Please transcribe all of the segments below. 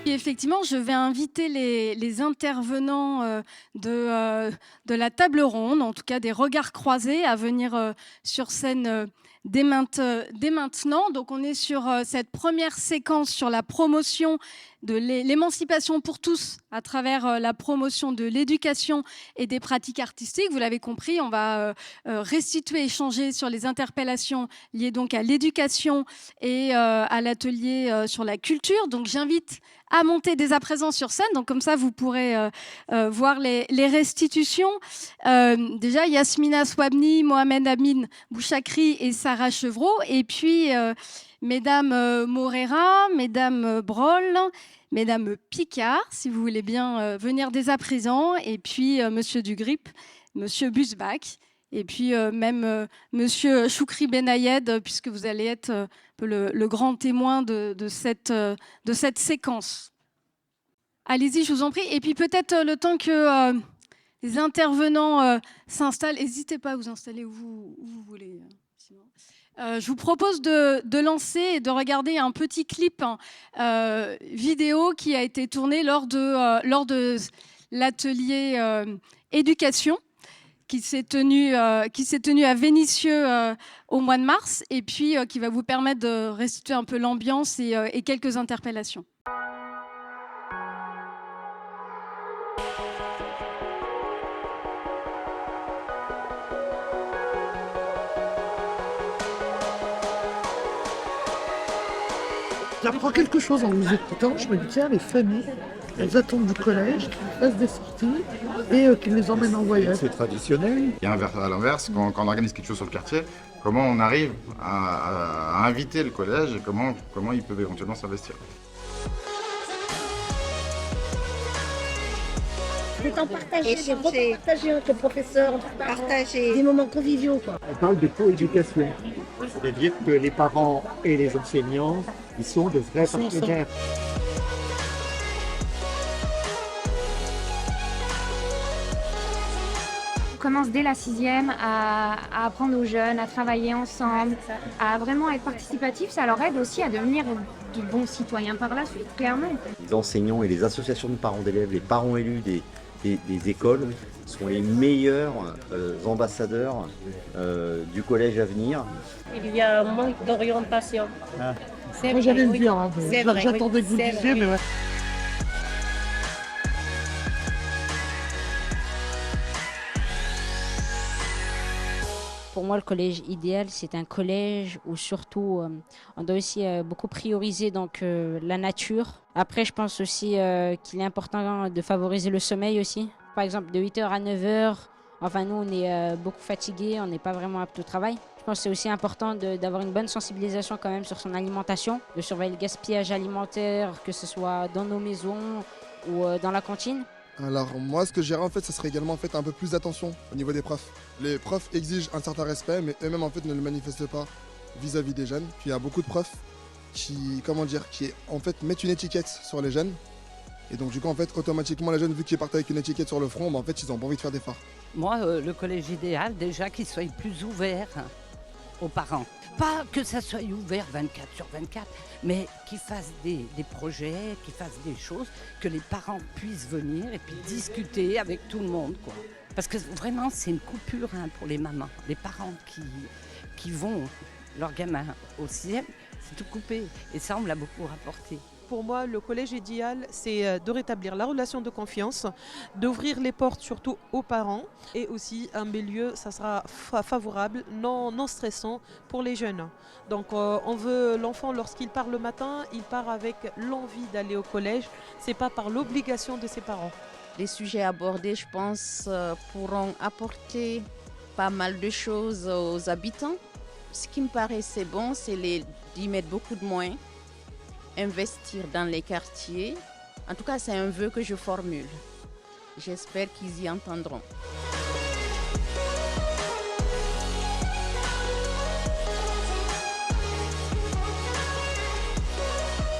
Et effectivement, je vais inviter les intervenants de la table ronde, en tout cas des regards croisés, à venir sur scène dès maintenant. Donc on est sur cette première séquence sur la promotion de l'émancipation pour tous à travers la promotion de l'éducation et des pratiques artistiques. Vous l'avez compris, on va restituer, échanger sur les interpellations liées donc à l'éducation et à l'atelier sur la culture. Donc j'invite à monter dès à présent sur scène. Donc comme ça, vous pourrez voir les restitutions. Déjà, Yasmina Swabni, Mohamed Amin Bouchakri et Sarah Chevreau. Et puis, mesdames Morera, mesdames Broll, mesdames Picard, si vous voulez bien venir dès à présent. Et puis, monsieur Dugrip, monsieur Busbach. Et puis même monsieur Choukri Benayed, puisque vous allez être un peu le grand témoin de cette séquence. Allez-y, je vous en prie. Et puis peut-être le temps que les intervenants s'installent, n'hésitez pas à vous installer où vous voulez. Je vous propose de lancer et de regarder un petit clip vidéo qui a été tourné lors de l'atelier éducation qui s'est tenu à Vénissieux au mois de mars, et puis qui va vous permettre de restituer un peu l'ambiance et quelques interpellations. J'apprends quelque chose en vous écoutant. Je me dis, tiens, les familles, elles attendent du collège qu'ils fassent des sorties et qu'ils les emmènent en voyage. C'est traditionnel. Et à l'inverse, quand on organise quelque chose sur le quartier, comment on arrive à inviter le collège et comment ils peuvent éventuellement s'investir. Des temps partagés, des repas partagés entre professeurs, partager des moments conviviaux, quoi. On parle de coéducation, c'est-à-dire que les parents et les enseignants, ils sont de vrais partenaires. On commence dès la 6e à apprendre aux jeunes, à travailler ensemble, à vraiment être participatif. Ça leur aide aussi à devenir de bons citoyens par la suite, clairement. Les enseignants et les associations de parents d'élèves, les parents élus des écoles sont les meilleurs ambassadeurs du collège à venir. Il y a un manque d'orientation. Moi j'allais le dire, hein, j'attendais que vous le disiez, mais ouais. Pour moi, le collège idéal, c'est un collège où surtout on doit aussi beaucoup prioriser donc, la nature. Après, je pense aussi qu'il est important de favoriser le sommeil aussi. Par exemple, de 8h à 9h, enfin nous, on est beaucoup fatigués, on n'est pas vraiment apte au travail. Je pense que c'est aussi important d'avoir une bonne sensibilisation quand même sur son alimentation, de surveiller le gaspillage alimentaire, que ce soit dans nos maisons ou dans la cantine. Alors moi, ce que je dirais en fait, ça serait également en fait un peu plus d'attention au niveau des profs. Les profs exigent un certain respect, mais eux-mêmes en fait ne le manifestent pas vis-à-vis des jeunes. Puis il y a beaucoup de profs qui en fait mettent une étiquette sur les jeunes. Et donc du coup en fait automatiquement les jeunes, vu qu'ils partent avec une étiquette sur le front, en fait ils ont pas envie de faire d'efforts. Moi, le collège idéal, déjà qu'ils soient plus ouverts aux parents. Pas que ça soit ouvert 24/24, mais qu'ils fassent des projets, qu'ils fassent des choses, que les parents puissent venir et puis discuter avec tout le monde, quoi. Parce que vraiment, c'est une coupure pour les mamans. Les parents qui vont, leurs gamins au 6e, c'est tout coupé. Et ça, on me l'a beaucoup rapporté. Pour moi, le collège idéal, c'est de rétablir la relation de confiance, d'ouvrir les portes surtout aux parents et aussi un milieu, ça sera favorable, non stressant pour les jeunes. Donc on veut l'enfant, lorsqu'il part le matin, il part avec l'envie d'aller au collège, c'est pas par l'obligation de ses parents. Les sujets abordés, je pense, pourront apporter pas mal de choses aux habitants. Ce qui me paraissait bon, c'est d'y mettre beaucoup de moyens, investir dans les quartiers. En tout cas, c'est un vœu que je formule. J'espère qu'ils y entendront.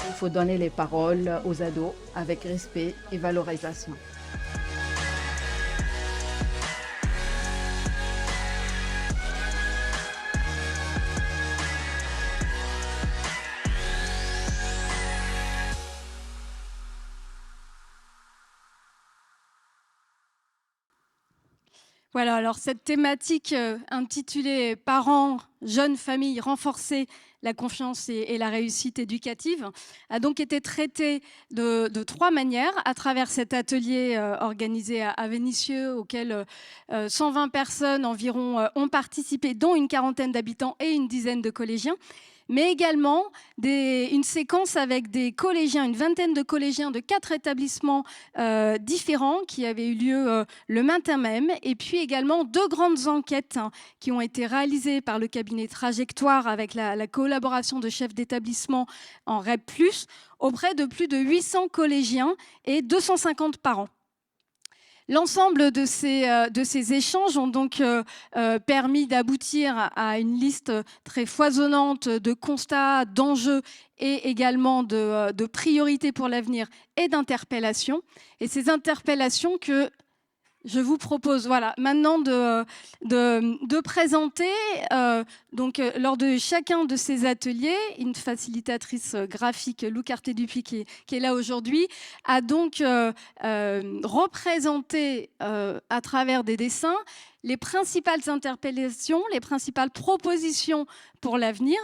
Il faut donner les paroles aux ados avec respect et valorisation. Voilà, alors cette thématique intitulée Parents, jeunes familles, renforcer la confiance et la réussite éducative a donc été traitée de 3 manières à travers cet atelier organisé à Vénissieux auquel 120 personnes environ ont participé, dont une quarantaine d'habitants et une dizaine de collégiens, mais également une séquence avec des collégiens, une vingtaine de collégiens de 4 établissements différents qui avaient eu lieu le matin même, et puis également 2 grandes enquêtes qui ont été réalisées par le cabinet Trajectoire avec la collaboration de chefs d'établissement en REP+, auprès de plus de 800 collégiens et 250 parents. L'ensemble de ces échanges ont donc permis d'aboutir à une liste très foisonnante de constats, d'enjeux et également de priorités pour l'avenir et d'interpellations. Et ces interpellations que je vous propose maintenant de présenter. Lors de chacun de ces ateliers, une facilitatrice graphique, Lou Carté-Dupuis, qui est là aujourd'hui, a donc représenté à travers des dessins les principales interpellations, les principales propositions pour l'avenir.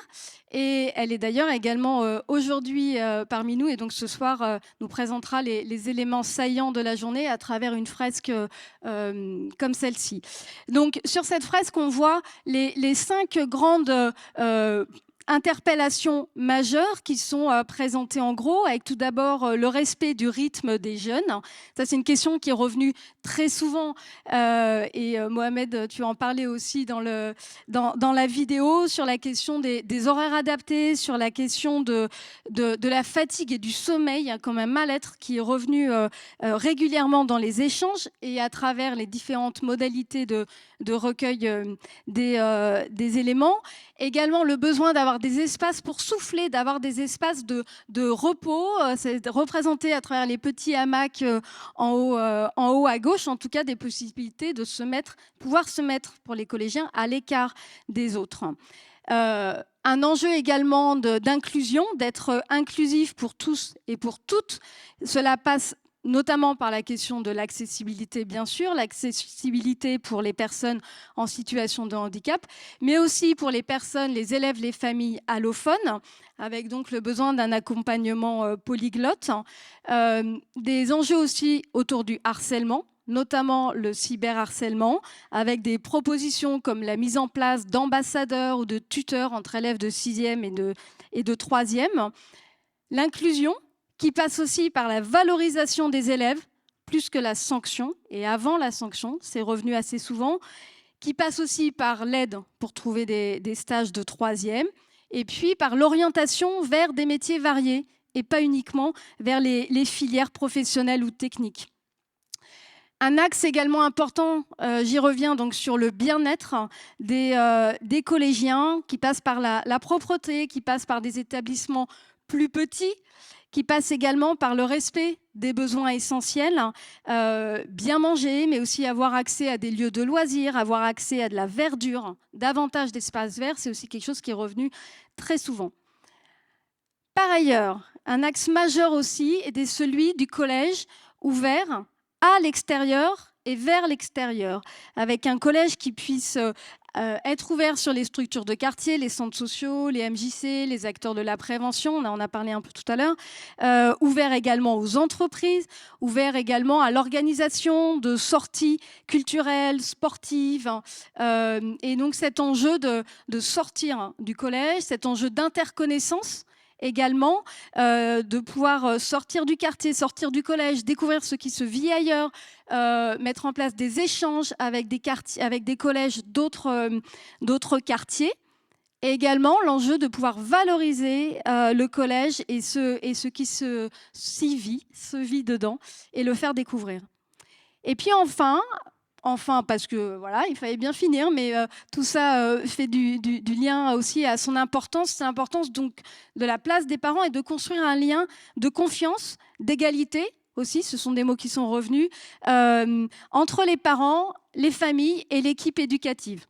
Et elle est d'ailleurs également aujourd'hui parmi nous. Et donc ce soir, nous présentera les éléments saillants de la journée à travers une fresque comme celle-ci. Donc sur cette fresque, on voit les 5 grandes interpellations majeures qui sont présentées en gros, avec tout d'abord le respect du rythme des jeunes. Ça, c'est une question qui est revenue très souvent et Mohamed, tu en parlais aussi dans la vidéo, sur la question des horaires adaptés, sur la question de la fatigue et du sommeil, comme un mal-être qui est revenu régulièrement dans les échanges et à travers les différentes modalités de recueil des éléments. Également le besoin d'avoir des espaces pour souffler, d'avoir des espaces de repos. C'est représenté à travers les petits hamacs en haut à gauche, en tout cas des possibilités de pouvoir se mettre pour les collégiens à l'écart des autres. Un enjeu également d'inclusion, d'être inclusif pour tous et pour toutes. Cela passe notamment par la question de l'accessibilité, bien sûr, l'accessibilité pour les personnes en situation de handicap, mais aussi pour les personnes, les élèves, les familles allophones, avec donc le besoin d'un accompagnement polyglotte. Des enjeux aussi autour du harcèlement, notamment le cyberharcèlement, avec des propositions comme la mise en place d'ambassadeurs ou de tuteurs entre élèves de 6e et de 3e. L'inclusion, qui passe aussi par la valorisation des élèves, plus que la sanction, et avant la sanction, c'est revenu assez souvent, qui passe aussi par l'aide pour trouver des stages de 3e, et puis par l'orientation vers des métiers variés, et pas uniquement vers les filières professionnelles ou techniques. Un axe également important, j'y reviens donc sur le bien-être des collégiens, qui passe par la propreté, qui passe par des établissements plus petits, qui passe également par le respect des besoins essentiels, bien manger, mais aussi avoir accès à des lieux de loisirs, avoir accès à de la verdure, davantage d'espaces verts, c'est aussi quelque chose qui est revenu très souvent. Par ailleurs, un axe majeur aussi est celui du collège ouvert à l'extérieur et vers l'extérieur, avec un collège qui puisse être ouvert sur les structures de quartier, les centres sociaux, les MJC, les acteurs de la prévention, on en a parlé un peu tout à l'heure, ouvert également aux entreprises, ouvert également à l'organisation de sorties culturelles, sportives, et donc cet enjeu de sortir du collège, cet enjeu d'interconnaissance, également, de pouvoir sortir du quartier, sortir du collège, découvrir ce qui se vit ailleurs, mettre en place des échanges avec des collèges d'autres quartiers. Et également l'enjeu de pouvoir valoriser le collège et ce qui s'y vit, se vit dedans, et le faire découvrir. Et puis enfin, parce que voilà, il fallait bien finir, mais tout ça fait du lien aussi à son importance. C'est l'importance donc de la place des parents et de construire un lien de confiance, d'égalité aussi, ce sont des mots qui sont revenus, entre les parents, les familles et l'équipe éducative.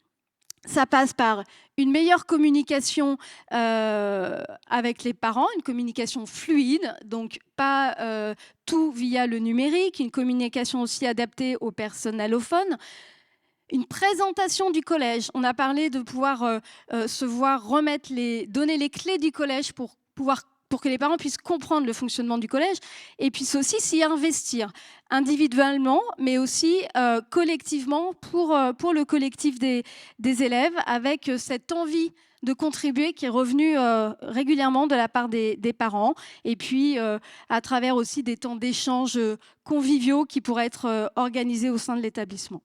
Ça passe par une meilleure communication avec les parents, une communication fluide, donc pas tout via le numérique, une communication aussi adaptée aux personnes allophones, une présentation du collège. On a parlé de pouvoir se voir donner les clés du collège pour que les parents puissent comprendre le fonctionnement du collège et puissent aussi s'y investir individuellement, mais aussi collectivement pour le collectif des élèves, avec cette envie de contribuer qui est revenue régulièrement de la part des parents, et puis à travers aussi des temps d'échange conviviaux qui pourraient être organisés au sein de l'établissement.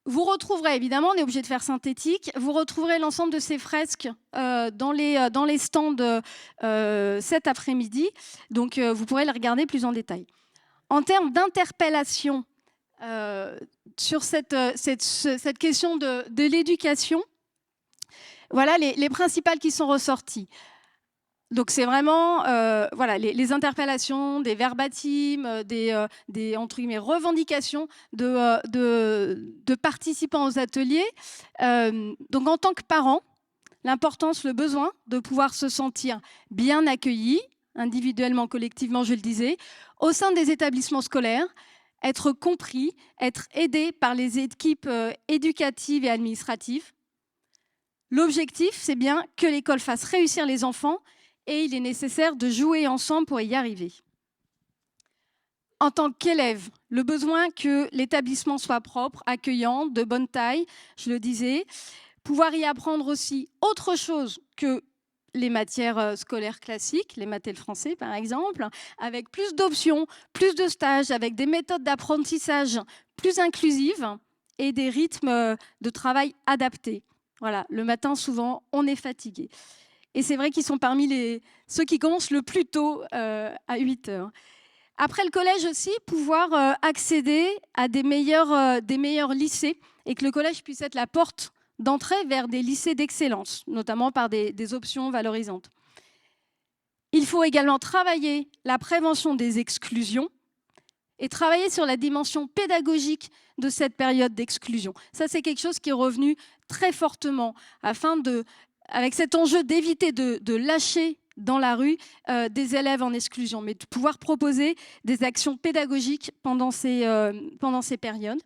Vous retrouverez, évidemment, on est obligé de faire synthétique, vous retrouverez l'ensemble de ces fresques dans les stands cet après-midi, donc vous pourrez les regarder plus en détail. En termes d'interpellation sur cette question de l'éducation, voilà les principales qui sont ressorties. Donc c'est vraiment les interpellations, des verbatims, des entre guillemets, revendications de participants aux ateliers. Donc en tant que parent, l'importance, le besoin de pouvoir se sentir bien accueilli, individuellement, collectivement, je le disais, au sein des établissements scolaires, être compris, être aidé par les équipes éducatives et administratives. L'objectif, c'est bien que l'école fasse réussir les enfants, et il est nécessaire de jouer ensemble pour y arriver. En tant qu'élève, le besoin que l'établissement soit propre, accueillant, de bonne taille, je le disais, pouvoir y apprendre aussi autre chose que les matières scolaires classiques, les maths et le français par exemple, avec plus d'options, plus de stages, avec des méthodes d'apprentissage plus inclusives et des rythmes de travail adaptés. Voilà, le matin, souvent, on est fatigué. Et c'est vrai qu'ils sont parmi ceux qui commencent le plus tôt, à 8 heures. Après le collège aussi, pouvoir accéder à des meilleurs lycées et que le collège puisse être la porte d'entrée vers des lycées d'excellence, notamment par des options valorisantes. Il faut également travailler la prévention des exclusions et travailler sur la dimension pédagogique de cette période d'exclusion. Ça, c'est quelque chose qui est revenu très fortement avec cet enjeu d'éviter de lâcher dans la rue des élèves en exclusion, mais de pouvoir proposer des actions pédagogiques pendant ces périodes.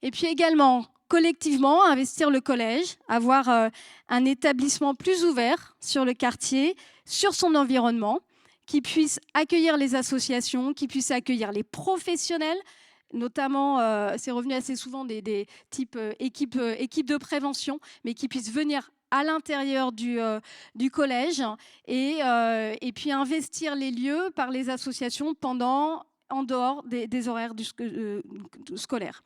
Et puis également, collectivement, investir le collège, avoir un établissement plus ouvert sur le quartier, sur son environnement, qui puisse accueillir les associations, qui puisse accueillir les professionnels, notamment, c'est revenu assez souvent des types équipes de prévention, mais qui puissent venir à l'intérieur du collège et puis investir les lieux par les associations en dehors des horaires scolaires.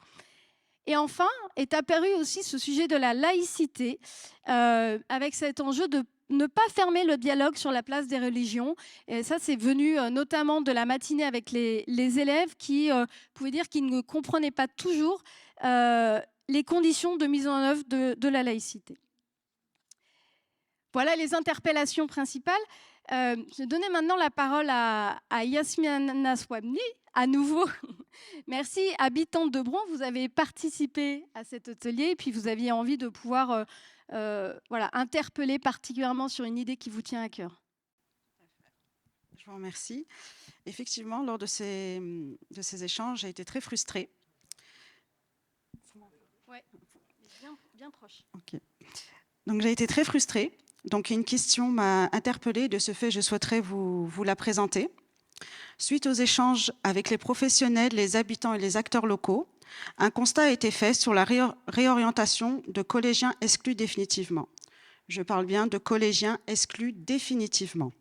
Et enfin, est apparu aussi ce sujet de la laïcité, avec cet enjeu de ne pas fermer le dialogue sur la place des religions. Et ça, c'est venu notamment de la matinée avec les élèves qui pouvaient dire qu'ils ne comprenaient pas toujours les conditions de mise en œuvre de la laïcité. Voilà les interpellations principales. Je vais donner maintenant la parole à Yasmina Swabni, à nouveau. Merci, habitante de Bron, vous avez participé à cet atelier et puis vous aviez envie de pouvoir interpeller particulièrement sur une idée qui vous tient à cœur. Je vous remercie. Effectivement, lors de ces échanges, j'ai été très frustrée. Oui, bien proche. Okay. Donc j'ai été très frustrée. Donc une question m'a interpellée. De ce fait, je souhaiterais vous la présenter. Suite aux échanges avec les professionnels, les habitants et les acteurs locaux, un constat a été fait sur la réorientation de collégiens exclus définitivement. Je parle bien de collégiens exclus définitivement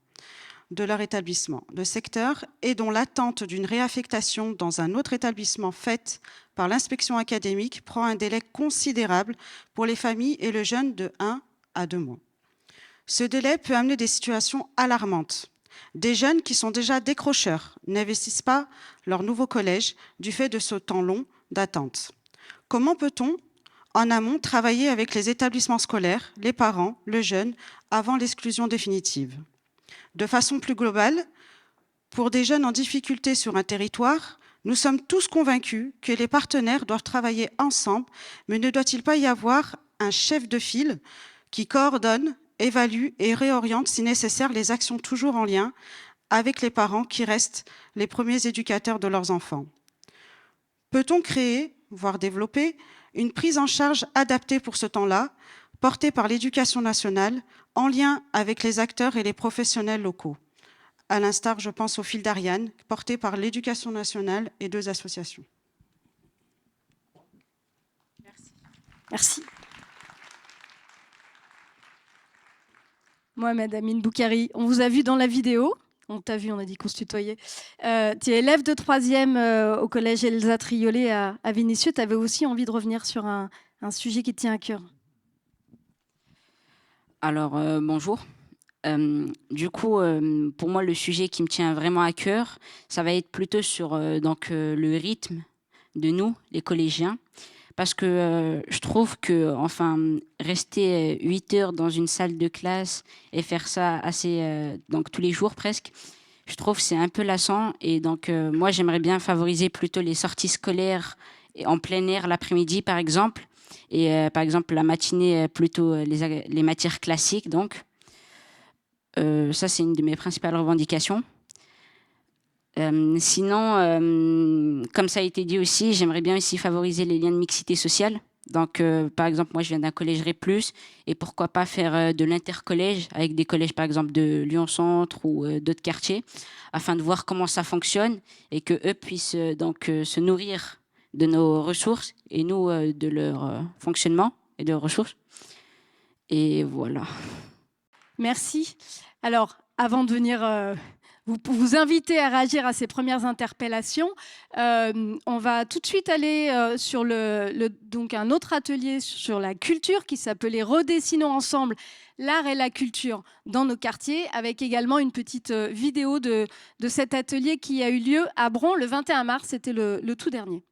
de leur établissement, le secteur, et dont l'attente d'une réaffectation dans un autre établissement faite par l'inspection académique prend un délai considérable pour les familles et le jeune de 1 à 2 mois. Ce délai peut amener des situations alarmantes. Des jeunes qui sont déjà décrocheurs n'investissent pas leur nouveau collège du fait de ce temps long d'attente. Comment peut-on, en amont, travailler avec les établissements scolaires, les parents, le jeune, avant l'exclusion définitive? De façon plus globale, pour des jeunes en difficulté sur un territoire, nous sommes tous convaincus que les partenaires doivent travailler ensemble, mais ne doit-il pas y avoir un chef de file qui coordonne, évalue et réoriente si nécessaire les actions toujours en lien avec les parents qui restent les premiers éducateurs de leurs enfants? Peut-on créer, voire développer, une prise en charge adaptée pour ce temps-là, portée par l'Éducation nationale, en lien avec les acteurs et les professionnels locaux. À l'instar, je pense au fil d'Ariane, porté par l'Éducation nationale et 2 associations. Merci. Mohamed Amin Boukari, on vous a vu dans la vidéo. On t'a vu, on a dit qu'on se tutoyait. Tu es élève de 3e au collège Elsa Triolet à Vénissieux. Tu avais aussi envie de revenir sur un sujet qui te tient à cœur. Alors, bonjour. Du coup, pour moi, le sujet qui me tient vraiment à cœur, ça va être plutôt sur le rythme de nous, les collégiens. Parce que je trouve que rester 8 heures dans une salle de classe et faire ça donc tous les jours presque, je trouve que c'est un peu lassant. Et donc, moi, j'aimerais bien favoriser plutôt les sorties scolaires en plein air l'après-midi, par exemple. Et par exemple, la matinée, plutôt les matières classiques. Donc, ça, c'est une de mes principales revendications. Sinon, comme ça a été dit aussi, j'aimerais bien aussi favoriser les liens de mixité sociale. Donc, par exemple, moi, je viens d'un collège REP+, et pourquoi pas faire de l'intercollège avec des collèges, par exemple, de Lyon-Centre ou d'autres quartiers, afin de voir comment ça fonctionne et qu'eux puissent se nourrir de nos ressources et nous de leur fonctionnement et de leurs ressources. Et voilà. Merci. Alors, avant de venir vous inviter à réagir à ces premières interpellations, on va tout de suite aller sur donc un autre atelier sur la culture qui s'appelait « Redessinons ensemble l'art et la culture dans nos quartiers », avec également une petite vidéo de cet atelier qui a eu lieu à Bron le 21 mars, c'était le tout dernier.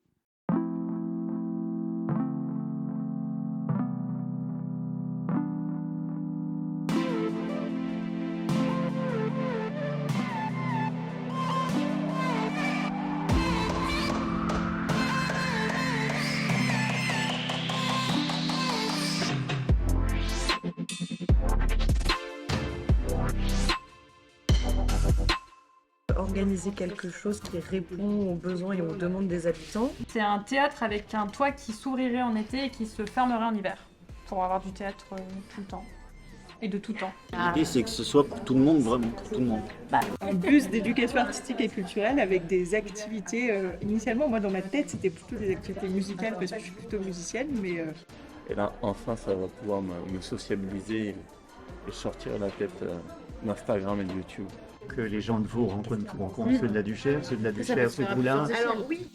Organiser quelque chose qui répond aux besoins et aux demandes des habitants. C'est un théâtre avec un toit qui s'ouvrirait en été et qui se fermerait en hiver, pour avoir du théâtre tout le temps, et de tout temps. L'idée, c'est que ce soit pour tout le monde, vraiment pour tout le monde. Un bus d'éducation artistique et culturelle avec des activités. Initialement, moi, dans ma tête, c'était plutôt des activités musicales, parce que je suis plutôt musicienne, mais... Et là, enfin, ça va pouvoir me sociabiliser et sortir la tête d'Instagram et de YouTube. Que les gens de Vaud rencontrent ceux de la Duchère, ceux de Moulins. Alors oui.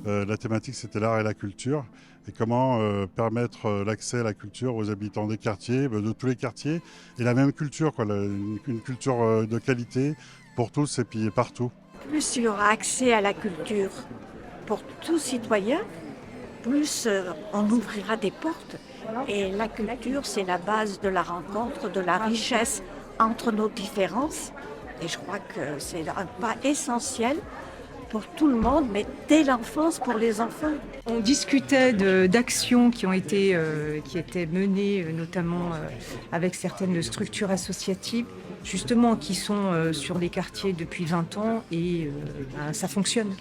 La thématique, c'était l'art et la culture. Et comment permettre l'accès à la culture aux habitants des quartiers, de tous les quartiers. Et la même culture, une culture de qualité pour tous et puis partout. Plus il y aura accès à la culture pour tout citoyen, plus on ouvrira des portes. Et la culture, c'est la base de la rencontre, de la richesse entre nos différences. Et je crois que c'est un pas essentiel pour tout le monde, mais dès l'enfance, pour les enfants. On discutait d'actions qui étaient menées, notamment avec certaines structures associatives, justement, qui sont sur les quartiers depuis 20 ans et ça fonctionne.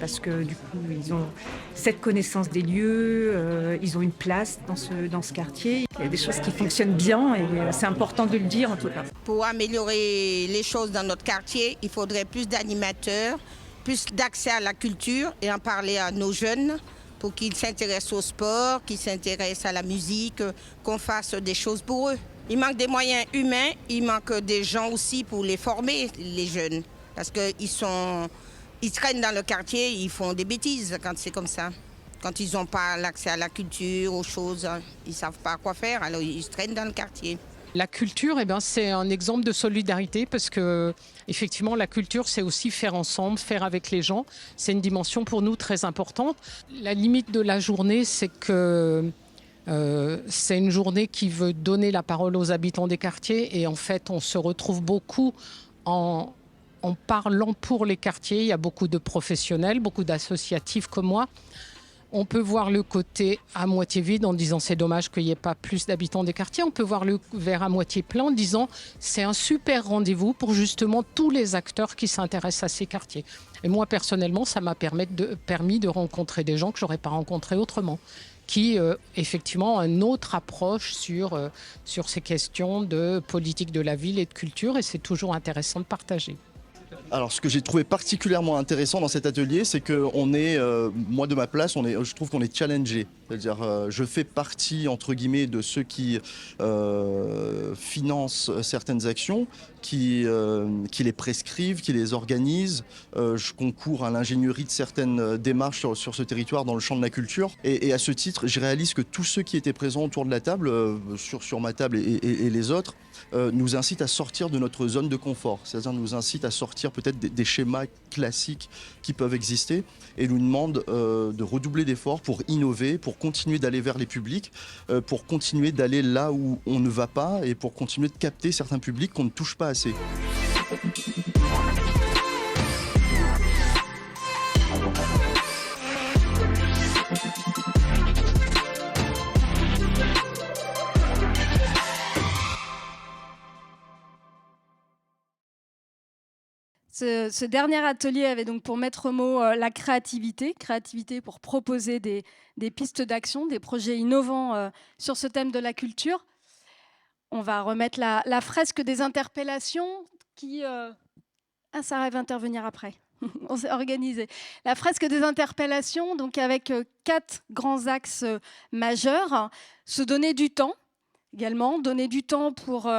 Parce que du coup, ils ont cette connaissance des lieux, ils ont une place dans ce quartier. Il y a des choses qui fonctionnent bien et c'est important de le dire en tout cas. Pour améliorer les choses dans notre quartier, il faudrait plus d'animateurs, plus d'accès à la culture et en parler à nos jeunes pour qu'ils s'intéressent au sport, qu'ils s'intéressent à la musique, qu'on fasse des choses pour eux. Il manque des moyens humains, il manque des gens aussi pour les former, les jeunes. Parce qu'ils traînent dans le quartier, ils font des bêtises quand c'est comme ça. Quand ils n'ont pas l'accès à la culture, aux choses, ils ne savent pas quoi faire, alors ils traînent dans le quartier. La culture, c'est un exemple de solidarité parce que effectivement, la culture, c'est aussi faire ensemble, faire avec les gens. C'est une dimension pour nous très importante. La limite de la journée, c'est que c'est une journée qui veut donner la parole aux habitants des quartiers et en fait, on se retrouve beaucoup en parlant pour les quartiers. Il y a beaucoup de professionnels, beaucoup d'associatifs comme moi. On peut voir le côté à moitié vide en disant c'est dommage qu'il n'y ait pas plus d'habitants des quartiers. On peut voir le verre à moitié plein en disant c'est un super rendez-vous pour justement tous les acteurs qui s'intéressent à ces quartiers. Et moi personnellement, ça m'a permis de rencontrer des gens que je n'aurais pas rencontrés autrement, qui effectivement ont une autre approche sur ces questions de politique de la ville et de culture, et c'est toujours intéressant de partager. Alors, ce que j'ai trouvé particulièrement intéressant dans cet atelier, c'est que moi de ma place, je trouve qu'on est challengé. C'est-à-dire, je fais partie, entre guillemets, de ceux qui financent certaines actions, qui les prescrivent, qui les organisent. Je concours à l'ingénierie de certaines démarches sur ce territoire dans le champ de la culture. Et à ce titre, je réalise que tous ceux qui étaient présents autour de la table, sur ma table et les autres, nous incitent à sortir de notre zone de confort. C'est-à-dire nous incitent à sortir peut-être des schémas classiques qui peuvent exister et nous demandent de redoubler d'efforts pour innover, pour continuer d'aller vers les publics, pour continuer d'aller là où on ne va pas et pour continuer de capter certains publics qu'on ne touche pas assez. Ce dernier atelier avait donc pour maître mot la créativité pour proposer des pistes d'action, des projets innovants sur ce thème de la culture. On va remettre la fresque des interpellations qui... Sarah va intervenir après. On s'est organisé. La fresque des interpellations, donc avec 4 grands axes majeurs. Se donner du temps. Également, donner du temps pour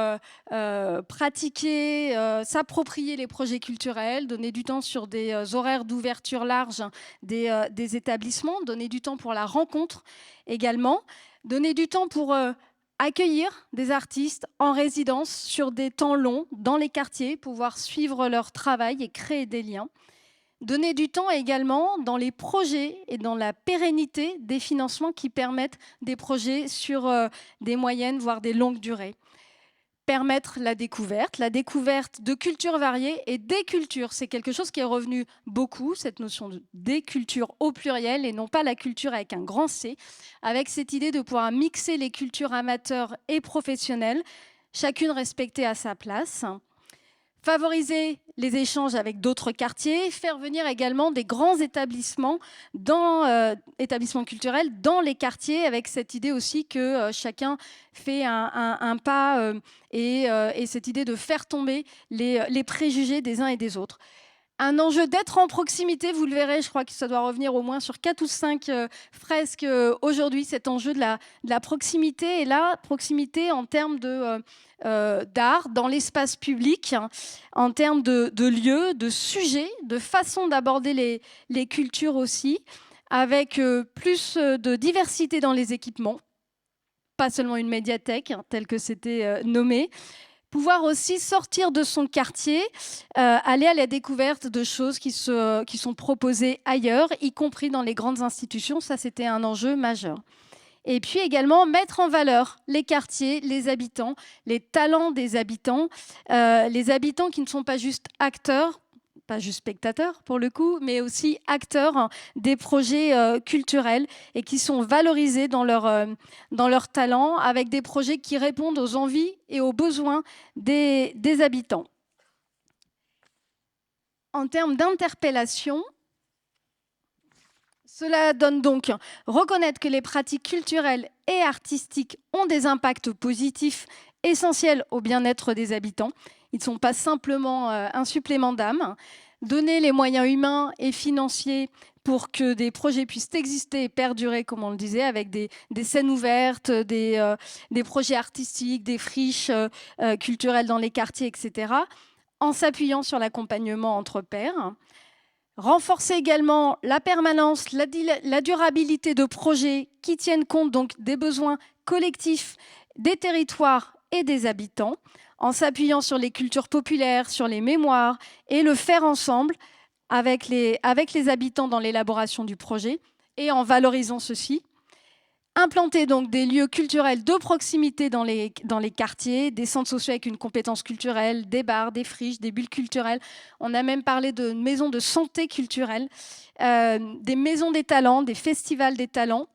pratiquer, s'approprier les projets culturels, donner du temps sur des horaires d'ouverture large des établissements, donner du temps pour la rencontre également, donner du temps pour accueillir des artistes en résidence sur des temps longs dans les quartiers, pouvoir suivre leur travail et créer des liens. Donner du temps également dans les projets et dans la pérennité des financements qui permettent des projets sur des moyennes, voire des longues durées. Permettre la découverte de cultures variées et des cultures. C'est quelque chose qui est revenu beaucoup, cette notion de des cultures au pluriel et non pas la culture avec un grand C, avec cette idée de pouvoir mixer les cultures amateurs et professionnelles, chacune respectée à sa place. Favoriser les échanges avec d'autres quartiers, faire venir également des grands établissements culturels dans les quartiers, avec cette idée aussi que chacun fait un pas et cette idée de faire tomber les préjugés des uns et des autres. Un enjeu d'être en proximité, vous le verrez, je crois que ça doit revenir au moins sur 4 ou 5 fresques aujourd'hui, cet enjeu de la proximité, et là, proximité en termes d'art, dans l'espace public, en termes de lieux, de sujets, de façon d'aborder les cultures aussi, avec plus de diversité dans les équipements, pas seulement une médiathèque, telle que c'était nommé. Pouvoir aussi sortir de son quartier, aller à la découverte de choses qui sont proposées ailleurs, y compris dans les grandes institutions. Ça, c'était un enjeu majeur. Et puis également mettre en valeur les quartiers, les habitants, les talents des habitants, les habitants qui ne sont pas juste acteurs, pas juste spectateurs pour le coup, mais aussi acteurs des projets culturels et qui sont valorisés dans leur talent, avec des projets qui répondent aux envies et aux besoins des habitants. En termes d'interpellation, cela donne donc reconnaître que les pratiques culturelles et artistiques ont des impacts positifs essentiels au bien-être des habitants. Ils ne sont pas simplement un supplément d'âme. Donner les moyens humains et financiers pour que des projets puissent exister et perdurer, comme on le disait, avec des scènes ouvertes, des projets artistiques, des friches culturelles dans les quartiers, etc., en s'appuyant sur l'accompagnement entre pairs. Renforcer également la permanence, la durabilité de projets qui tiennent compte donc des besoins collectifs des territoires et des habitants, en s'appuyant sur les cultures populaires, sur les mémoires, et le faire ensemble avec les habitants dans l'élaboration du projet, et en valorisant ceci. Implanter donc des lieux culturels de proximité dans les quartiers, des centres sociaux avec une compétence culturelle, des bars, des friches, des bulles culturelles. On a même parlé de maisons de santé culturelle, des maisons des talents, des festivals des talents.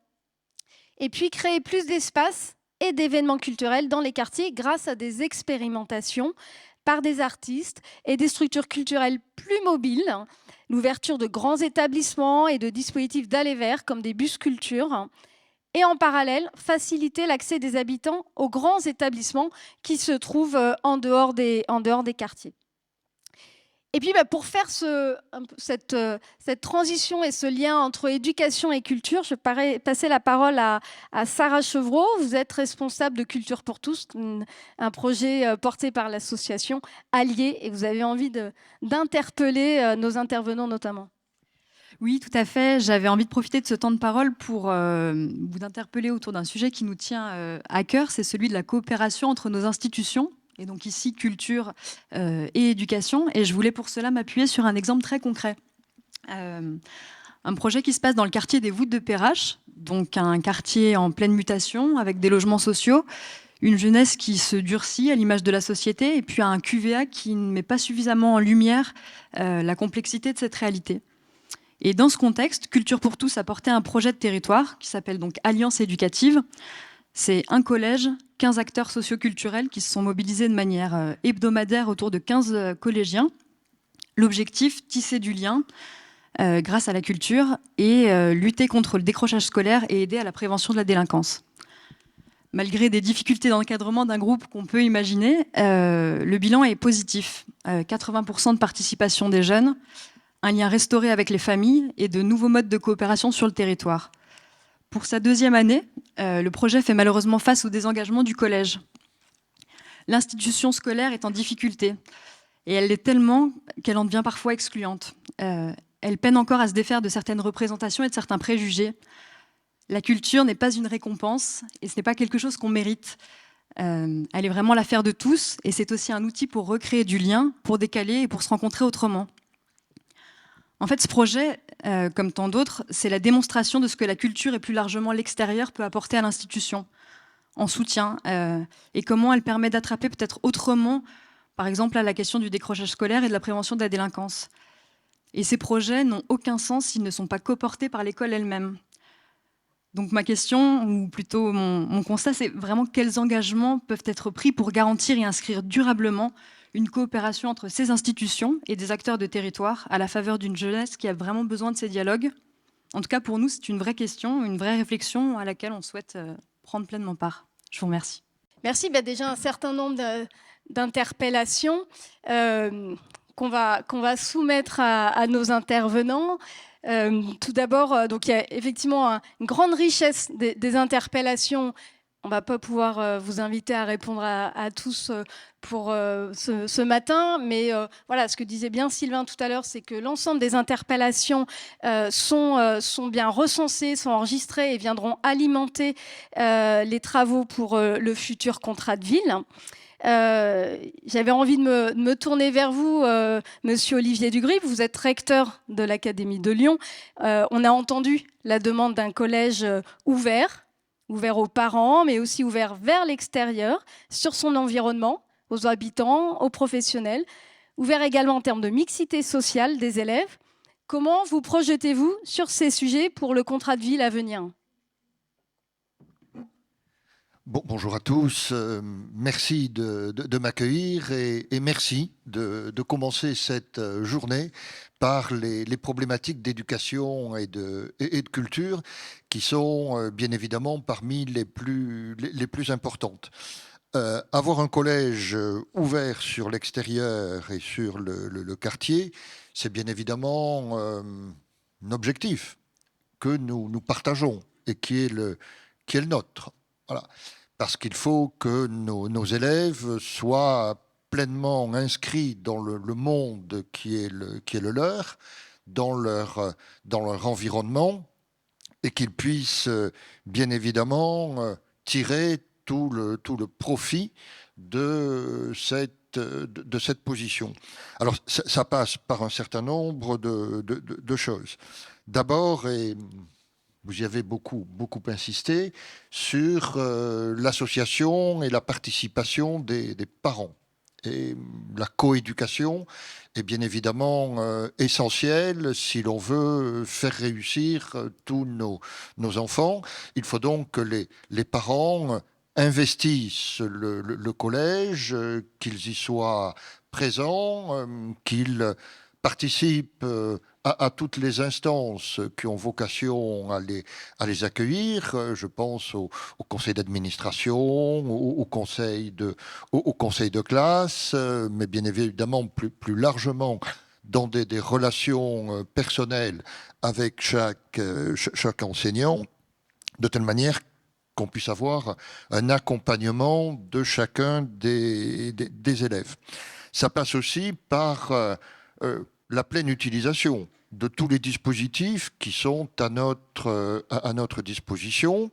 Et puis créer plus d'espaces et d'événements culturels dans les quartiers grâce à des expérimentations par des artistes et des structures culturelles plus mobiles, l'ouverture de grands établissements et de dispositifs d'aller vers comme des bus culture. Et en parallèle, faciliter l'accès des habitants aux grands établissements qui se trouvent en dehors des quartiers. Et puis pour faire cette transition et ce lien entre éducation et culture, je vais passer la parole à Sarah Chevreau. Vous êtes responsable de Culture pour tous, un projet porté par l'association Allier, et vous avez envie d'interpeller nos intervenants notamment. Oui, tout à fait. J'avais envie de profiter de ce temps de parole pour vous interpeller autour d'un sujet qui nous tient à cœur, c'est celui de la coopération entre nos institutions. Et donc ici, culture et éducation. Et je voulais pour cela m'appuyer sur un exemple très concret. Un projet qui se passe dans le quartier des Voûtes de Perrache, donc un quartier en pleine mutation, avec des logements sociaux, une jeunesse qui se durcit à l'image de la société, et puis un QVA qui ne met pas suffisamment en lumière la complexité de cette réalité. Et dans ce contexte, Culture pour tous a porté un projet de territoire qui s'appelle donc Alliance éducative. C'est un collège, 15 acteurs socioculturels qui se sont mobilisés de manière hebdomadaire autour de 15 collégiens. L'objectif, tisser du lien grâce à la culture et lutter contre le décrochage scolaire et aider à la prévention de la délinquance. Malgré des difficultés d'encadrement d'un groupe qu'on peut imaginer, le bilan est positif. 80% de participation des jeunes, un lien restauré avec les familles et de nouveaux modes de coopération sur le territoire. Pour sa deuxième année, le projet fait malheureusement face au désengagement du collège. L'institution scolaire est en difficulté et elle l'est tellement qu'elle en devient parfois excluante. Elle peine encore à se défaire de certaines représentations et de certains préjugés. La culture n'est pas une récompense et ce n'est pas quelque chose qu'on mérite. Elle est vraiment l'affaire de tous et c'est aussi un outil pour recréer du lien, pour décaler et pour se rencontrer autrement. En fait, ce projet, comme tant d'autres, c'est la démonstration de ce que la culture et plus largement l'extérieur peut apporter à l'institution en soutien et comment elle permet d'attraper peut-être autrement, par exemple, à la question du décrochage scolaire et de la prévention de la délinquance. Et ces projets n'ont aucun sens s'ils ne sont pas coportés par l'école elle-même. Donc ma question, ou plutôt mon constat, c'est vraiment quels engagements peuvent être pris pour garantir et inscrire durablement une coopération entre ces institutions et des acteurs de territoire à la faveur d'une jeunesse qui a vraiment besoin de ces dialogues. En tout cas, pour nous, c'est une vraie question, une vraie réflexion à laquelle on souhaite prendre pleinement part. Je vous remercie. Merci. Déjà un certain nombre d'interpellations qu'on va soumettre à nos intervenants. Tout d'abord, donc il y a effectivement une grande richesse des interpellations. On ne va pas pouvoir vous inviter à répondre à tous pour ce matin, mais voilà, ce que disait bien Sylvain tout à l'heure, c'est que l'ensemble des interpellations sont bien recensées, sont enregistrées et viendront alimenter les travaux pour le futur contrat de ville. J'avais envie de me tourner vers vous, Monsieur Olivier Dugrip. Vous êtes recteur de l'Académie de Lyon. On a entendu la demande d'un collège ouvert aux parents, mais aussi ouvert vers l'extérieur, sur son environnement, aux habitants, aux professionnels, ouvert également en termes de mixité sociale des élèves. Comment vous projetez-vous sur ces sujets pour le contrat de ville à venir ? Bonjour à tous, merci de m'accueillir et merci de commencer cette journée par les problématiques d'éducation et de culture qui sont bien évidemment parmi les plus importantes. Avoir un collège ouvert sur l'extérieur et sur le quartier, c'est bien évidemment un objectif que nous partageons et qui est le nôtre. Voilà. Parce qu'il faut que nos élèves soient pleinement inscrits dans le monde qui est le leur, dans leur environnement, et qu'ils puissent bien évidemment tirer tout le profit de cette position. Alors ça passe par un certain nombre de choses. D'abord, et vous y avez beaucoup insisté, sur l'association et la participation des parents. Et la coéducation est bien évidemment essentielle si l'on veut faire réussir tous nos enfants. Il faut donc que les parents investissent le collège, qu'ils y soient présents, qu'ils participent à toutes les instances qui ont vocation à les accueillir. Je pense au conseil d'administration, au conseil de classe, mais bien évidemment plus largement dans des relations personnelles avec chaque enseignant, de telle manière qu'on puisse avoir un accompagnement de chacun des élèves. Ça passe aussi par la pleine utilisation de tous les dispositifs qui sont à notre disposition,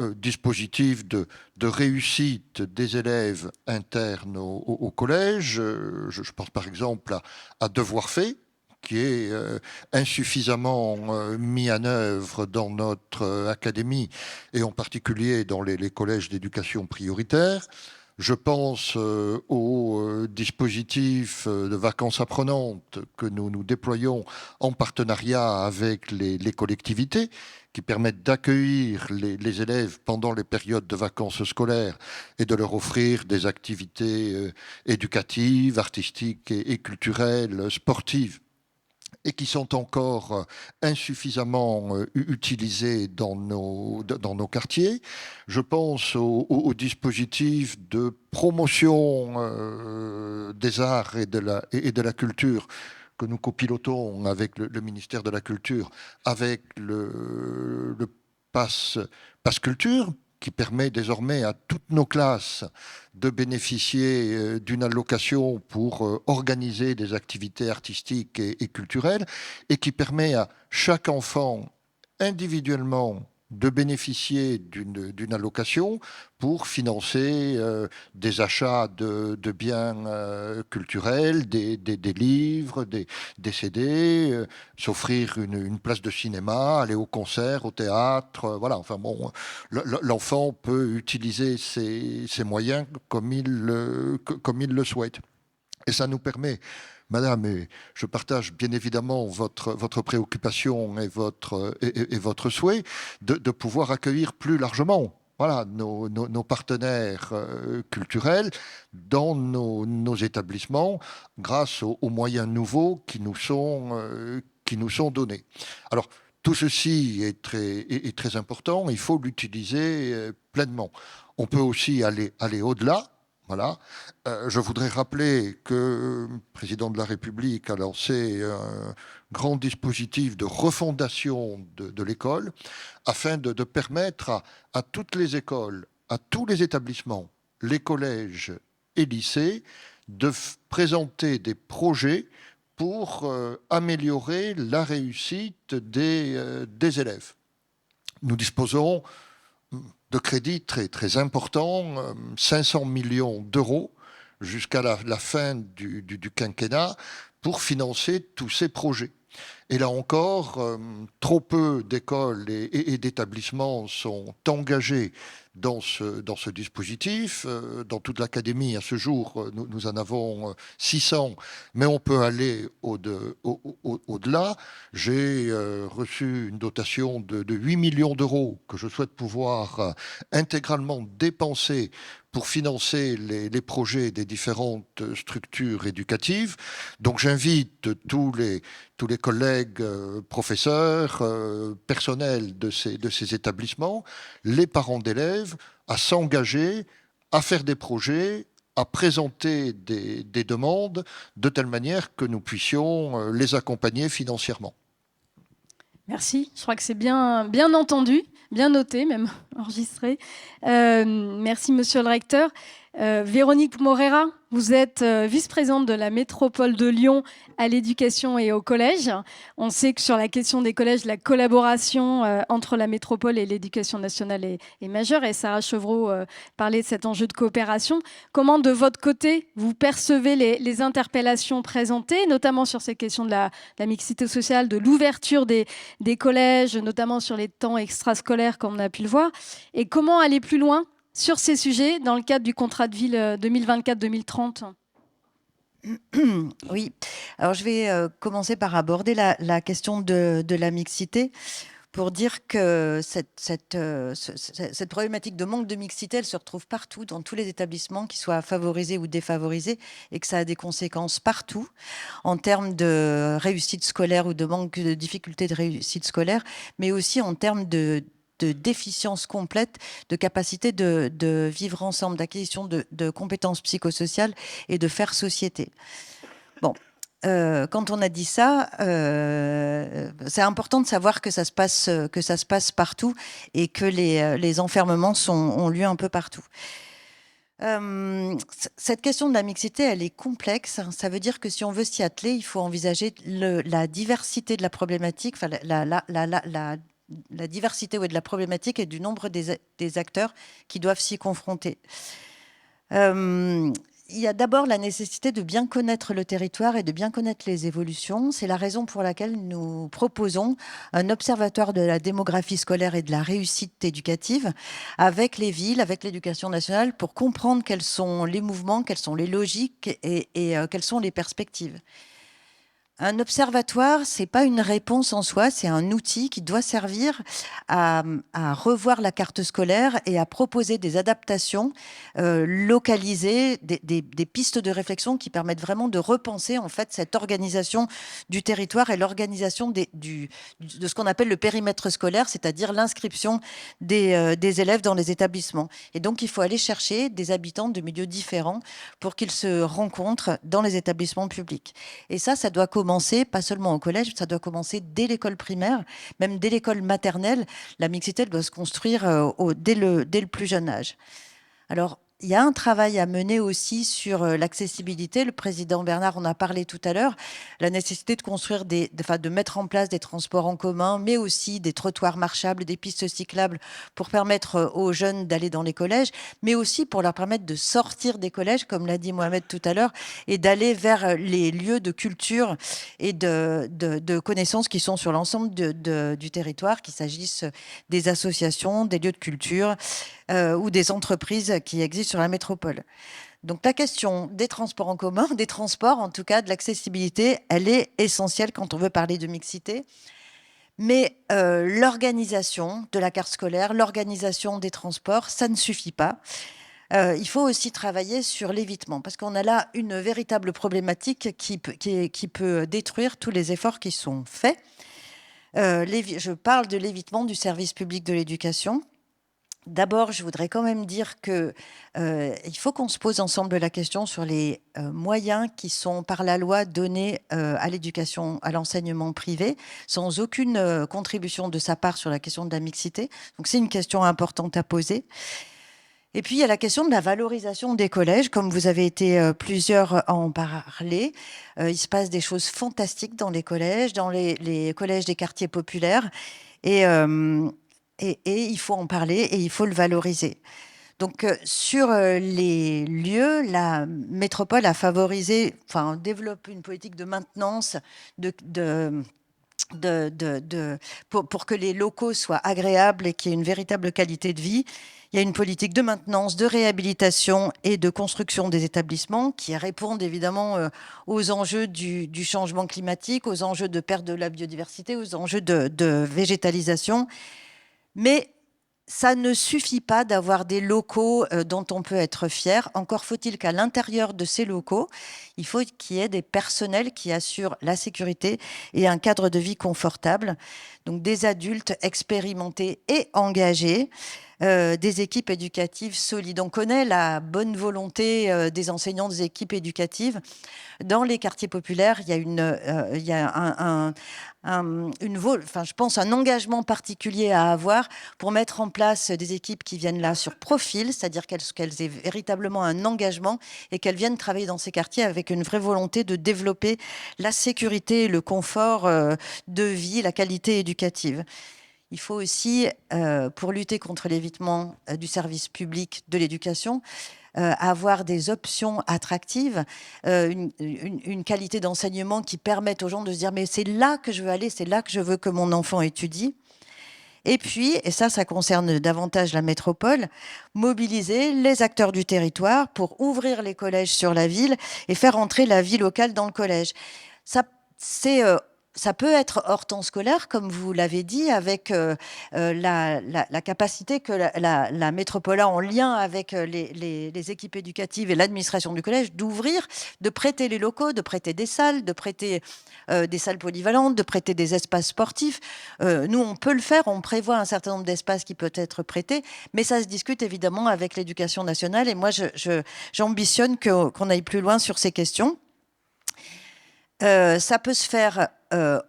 dispositifs de réussite des élèves internes au collège. Je pense par exemple à Devoirs faits, qui est insuffisamment mis en œuvre dans notre académie et en particulier dans les collèges d'éducation prioritaire. Je pense au dispositif de vacances apprenantes que nous déployons en partenariat avec les collectivités qui permettent d'accueillir les élèves pendant les périodes de vacances scolaires et de leur offrir des activités éducatives, artistiques et culturelles, sportives, et qui sont encore insuffisamment utilisés dans nos quartiers. Je pense au dispositif de promotion des arts et de la culture que nous copilotons avec le ministère de la Culture, avec le Pass Culture, qui permet désormais à toutes nos classes de bénéficier d'une allocation pour organiser des activités artistiques et culturelles, et qui permet à chaque enfant individuellement de bénéficier d'une allocation pour financer des achats de biens culturels, des livres, des CD, s'offrir une place de cinéma, aller au concert, au théâtre. Voilà, enfin bon, l'enfant peut utiliser ses moyens comme il le souhaite. Et ça nous permet, Madame, et je partage bien évidemment votre préoccupation et votre souhait de pouvoir accueillir plus largement nos partenaires culturels dans nos établissements grâce aux moyens nouveaux qui nous sont donnés. Alors, tout ceci est très important, il faut l'utiliser pleinement. On peut aussi aller au-delà. Voilà. Je voudrais rappeler que le président de la République a lancé un grand dispositif de refondation de l'école afin de permettre à toutes les écoles, à tous les établissements, les collèges et lycées, de présenter des projets pour améliorer la réussite des élèves. Nous disposons de crédits très importants, 500 millions d'euros jusqu'à la fin du quinquennat pour financer tous ces projets. Et là encore, trop peu d'écoles et d'établissements sont engagés dans ce dispositif. Dans toute l'académie, à ce jour, nous en avons 600, mais on peut aller au-delà. J'ai reçu une dotation de 8 millions d'euros que je souhaite pouvoir intégralement dépenser pour financer les projets des différentes structures éducatives. Donc j'invite tous les collègues, professeurs, personnels de ces établissements, les parents d'élèves, à s'engager, à faire des projets, à présenter des demandes, de telle manière que nous puissions les accompagner financièrement. Merci, je crois que c'est bien entendu, bien noté, même enregistré. Merci, monsieur le recteur. Véronique Morera, vous êtes vice-présidente de la métropole de Lyon à l'éducation et au collège. On sait que sur la question des collèges, la collaboration entre la métropole et l'éducation nationale est majeure. Et Sarah Chevreau parlait de cet enjeu de coopération. Comment, de votre côté, vous percevez les interpellations présentées, notamment sur ces questions de la mixité sociale, de l'ouverture des collèges, notamment sur les temps extrascolaires, comme on a pu le voir, et comment aller plus loin sur ces sujets dans le cadre du contrat de ville 2024-2030 ? Oui, alors je vais commencer par aborder la question de la mixité pour dire que cette problématique de manque de mixité, elle se retrouve partout, dans tous les établissements, qu'ils soient favorisés ou défavorisés, et que ça a des conséquences partout en termes de réussite scolaire ou de manque de difficulté de réussite scolaire, mais aussi en termes de déficience complète de capacité de vivre ensemble, d'acquisition de compétences psychosociales et de faire société. Bon, quand on a dit ça, c'est important de savoir que ça se passe partout et que les enfermements ont lieu un peu partout. Cette question de la mixité, elle est complexe. Ça veut dire que si on veut s'y atteler, il faut envisager la diversité de la problématique, enfin la diversité de la problématique et du nombre des acteurs qui doivent s'y confronter. Il y a d'abord la nécessité de bien connaître le territoire et de bien connaître les évolutions. C'est la raison pour laquelle nous proposons un observatoire de la démographie scolaire et de la réussite éducative avec les villes, avec l'éducation nationale, pour comprendre quels sont les mouvements, quelles sont les logiques et quelles sont les perspectives. Un observatoire, c'est pas une réponse en soi, c'est un outil qui doit servir à revoir la carte scolaire et à proposer des adaptations localisées, des pistes de réflexion qui permettent vraiment de repenser en fait cette organisation du territoire et l'organisation de ce qu'on appelle le périmètre scolaire, c'est-à-dire l'inscription des élèves dans les établissements. Et donc il faut aller chercher des habitants de milieux différents pour qu'ils se rencontrent dans les établissements publics. Et ça doit commencer, pas seulement au collège, ça doit commencer dès l'école primaire, même dès l'école maternelle. La mixité, elle doit se construire dès le plus jeune âge. Alors, il y a un travail à mener aussi sur l'accessibilité. Le président Bernard en a parlé tout à l'heure. La nécessité de construire de mettre en place des transports en commun, mais aussi des trottoirs marchables, des pistes cyclables pour permettre aux jeunes d'aller dans les collèges, mais aussi pour leur permettre de sortir des collèges, comme l'a dit Mohamed tout à l'heure, et d'aller vers les lieux de culture et de connaissances qui sont sur l'ensemble du territoire, qu'il s'agisse des associations, des lieux de culture ou des entreprises qui existent sur la métropole. Donc la question des transports en commun, des transports en tout cas, de l'accessibilité, elle est essentielle quand on veut parler de mixité. Mais l'organisation de la carte scolaire, l'organisation des transports, ça ne suffit pas. Il faut aussi travailler sur l'évitement, parce qu'on a là une véritable problématique qui peut détruire tous les efforts qui sont faits. Je parle de l'évitement du service public de l'éducation. D'abord, je voudrais quand même dire qu'il faut qu'on se pose ensemble la question sur les moyens qui sont par la loi donnés à l'éducation, à l'enseignement privé, sans aucune contribution de sa part sur la question de la mixité. Donc c'est une question importante à poser. Et puis il y a la question de la valorisation des collèges, comme vous avez été plusieurs à en parler. Il se passe des choses fantastiques dans les collèges collèges des quartiers populaires. Et il faut en parler et il faut le valoriser. Donc, sur les lieux, la métropole a favorisé, développe une politique de maintenance pour que les locaux soient agréables et qu'il y ait une véritable qualité de vie. Il y a une politique de maintenance, de réhabilitation et de construction des établissements qui répondent évidemment aux enjeux du changement climatique, aux enjeux de perte de la biodiversité, aux enjeux de végétalisation. Mais ça ne suffit pas d'avoir des locaux dont on peut être fier. Encore faut-il qu'à l'intérieur de ces locaux, il faut qu'il y ait des personnels qui assurent la sécurité et un cadre de vie confortable. Donc des adultes expérimentés et engagés des équipes éducatives solides. On connaît la bonne volonté des enseignants des équipes éducatives. Dans les quartiers populaires, il y a je pense un engagement particulier à avoir pour mettre en place des équipes qui viennent là sur profil, c'est-à-dire qu'elles aient véritablement un engagement et qu'elles viennent travailler dans ces quartiers avec une vraie volonté de développer la sécurité et le confort de vie, la qualité éducative. Il faut aussi, pour lutter contre l'évitement du service public de l'éducation, avoir des options attractives, une qualité d'enseignement qui permette aux gens de se dire mais c'est là que je veux aller, c'est là que je veux que mon enfant étudie. Et puis, et ça concerne davantage la métropole, mobiliser les acteurs du territoire pour ouvrir les collèges sur la ville et faire entrer la vie locale dans le collège. Ça peut être hors temps scolaire, comme vous l'avez dit, avec la capacité que la métropole a en lien avec les équipes éducatives et l'administration du collège d'ouvrir, de prêter les locaux, de prêter des salles, de prêter des salles polyvalentes, de prêter des espaces sportifs. Nous, on peut le faire, on prévoit un certain nombre d'espaces qui peuvent être prêtés, mais ça se discute évidemment avec l'éducation nationale et moi, j'ambitionne qu'on aille plus loin sur ces questions. Ça peut se faire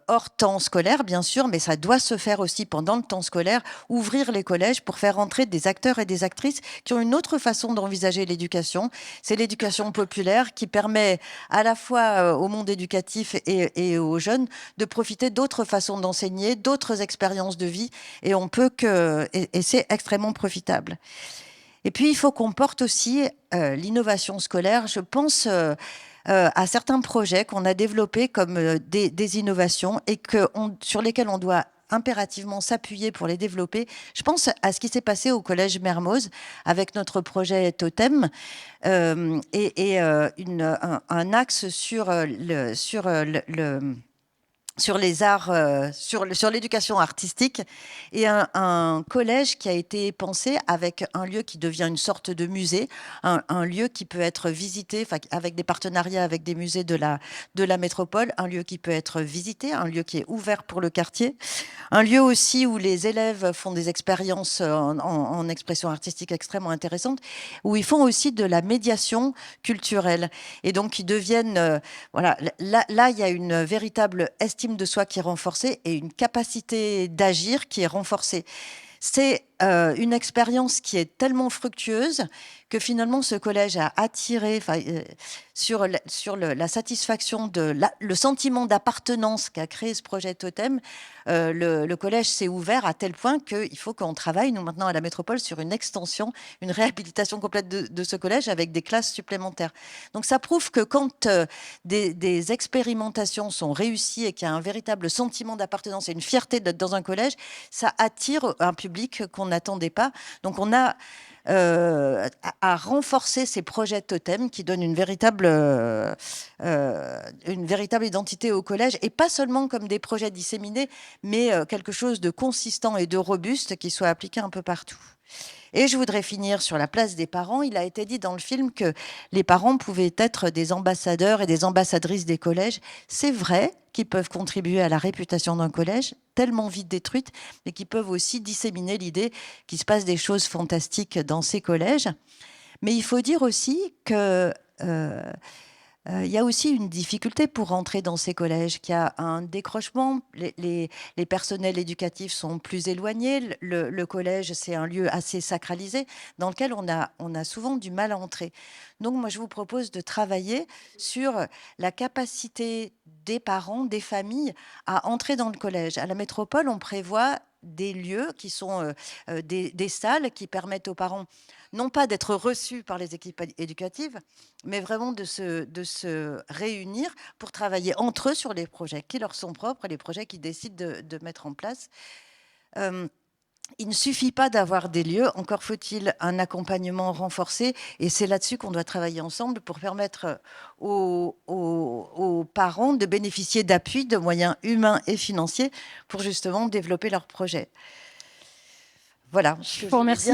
hors temps scolaire, bien sûr, mais ça doit se faire aussi pendant le temps scolaire, ouvrir les collèges pour faire entrer des acteurs et des actrices qui ont une autre façon d'envisager l'éducation. C'est l'éducation populaire qui permet à la fois au monde éducatif et aux jeunes de profiter d'autres façons d'enseigner, d'autres expériences de vie, et c'est extrêmement profitable. Et puis, il faut qu'on porte aussi l'innovation scolaire. Je pense à certains projets qu'on a développés comme des innovations et sur lesquels on doit impérativement s'appuyer pour les développer. Je pense à ce qui s'est passé au Collège Mermoz avec notre projet Totem un axe sur les arts, sur l'éducation artistique et un collège qui a été pensé avec un lieu qui devient une sorte de musée, un lieu qui peut être visité avec des partenariats avec des musées de la métropole, un lieu qui peut être visité, un lieu qui est ouvert pour le quartier, un lieu aussi où les élèves font des expériences en expression artistique extrêmement intéressantes, où ils font aussi de la médiation culturelle et donc ils deviennent là il y a une véritable estime de soi qui est renforcée et une capacité d'agir qui est renforcée. C'est une expérience qui est tellement fructueuse que finalement ce collège a attiré sur la satisfaction le sentiment d'appartenance qu'a créé ce projet Totem. Le collège s'est ouvert à tel point qu'il faut qu'on travaille, nous maintenant à la métropole, sur une extension, une réhabilitation complète de ce collège avec des classes supplémentaires. Donc ça prouve que quand des expérimentations sont réussies et qu'il y a un véritable sentiment d'appartenance et une fierté d'être dans un collège, ça attire un public qu'on n'attendait pas. Donc on a à renforcer ces projets Totem qui donnent une véritable identité au collège et pas seulement comme des projets disséminés, mais quelque chose de consistant et de robuste qui soit appliqué un peu partout. Et je voudrais finir sur la place des parents. Il a été dit dans le film que les parents pouvaient être des ambassadeurs et des ambassadrices des collèges. C'est vrai qu'ils peuvent contribuer à la réputation d'un collège, tellement vite détruite, mais qui peuvent aussi disséminer l'idée qu'il se passe des choses fantastiques dans ces collèges. Mais il faut dire aussi que il y a aussi une difficulté pour rentrer dans ces collèges, qu'il y a un décrochement, les personnels éducatifs sont plus éloignés, le collège c'est un lieu assez sacralisé dans lequel on a souvent du mal à entrer. Donc moi je vous propose de travailler sur la capacité des parents, des familles à entrer dans le collège. À la métropole on prévoit des lieux qui sont des salles qui permettent aux parents non pas d'être reçus par les équipes éducatives, mais vraiment de se réunir pour travailler entre eux sur les projets qui leur sont propres, les projets qu'ils décident de mettre en place. Il ne suffit pas d'avoir des lieux, encore faut-il un accompagnement renforcé, et c'est là-dessus qu'on doit travailler ensemble pour permettre aux parents de bénéficier d'appui, de moyens humains et financiers pour justement développer leurs projets. Voilà. Je vous remercie.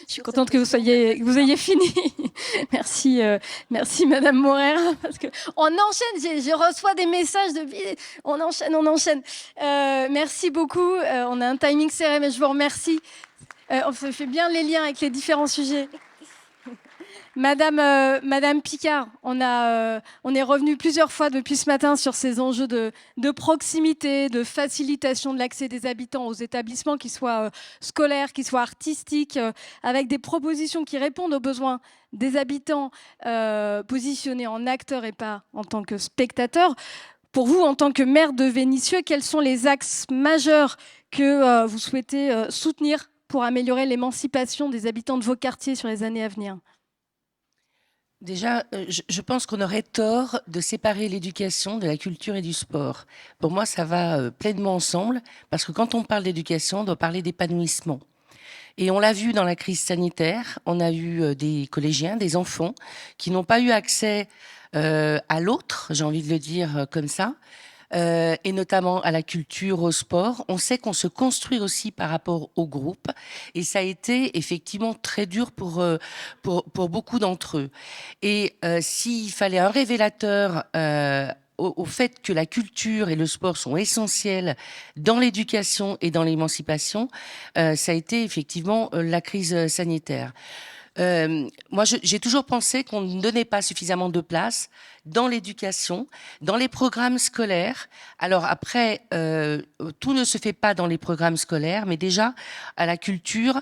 Je suis contente que vous ayez fini. Merci, merci Madame Morer, parce que on enchaîne. Je reçois des messages depuis. On enchaîne. Merci beaucoup. On a un timing serré, mais je vous remercie. On fait bien les liens avec les différents sujets. Madame Picard, on est revenu plusieurs fois depuis ce matin sur ces enjeux de proximité, de facilitation de l'accès des habitants aux établissements, qu'ils soient scolaires, qu'ils soient artistiques, avec des propositions qui répondent aux besoins des habitants positionnés en acteurs et pas en tant que spectateurs. Pour vous, en tant que maire de Vénissieux, quels sont les axes majeurs que vous souhaitez soutenir pour améliorer l'émancipation des habitants de vos quartiers sur les années à venir ? Déjà, je pense qu'on aurait tort de séparer l'éducation de la culture et du sport. Pour moi, ça va pleinement ensemble, parce que quand on parle d'éducation, on doit parler d'épanouissement. Et on l'a vu dans la crise sanitaire, on a eu des collégiens, des enfants, qui n'ont pas eu accès à l'autre, j'ai envie de le dire comme ça, et notamment à la culture, au sport. On sait qu'on se construit aussi par rapport au groupe, et ça a été effectivement très dur pour beaucoup d'entre eux. Et s'il fallait un révélateur au fait que la culture et le sport sont essentiels dans l'éducation et dans l'émancipation, ça a été effectivement la crise sanitaire. Moi, j'ai toujours pensé qu'on ne donnait pas suffisamment de place dans l'éducation, dans les programmes scolaires. Alors après, tout ne se fait pas dans les programmes scolaires, mais déjà à la culture,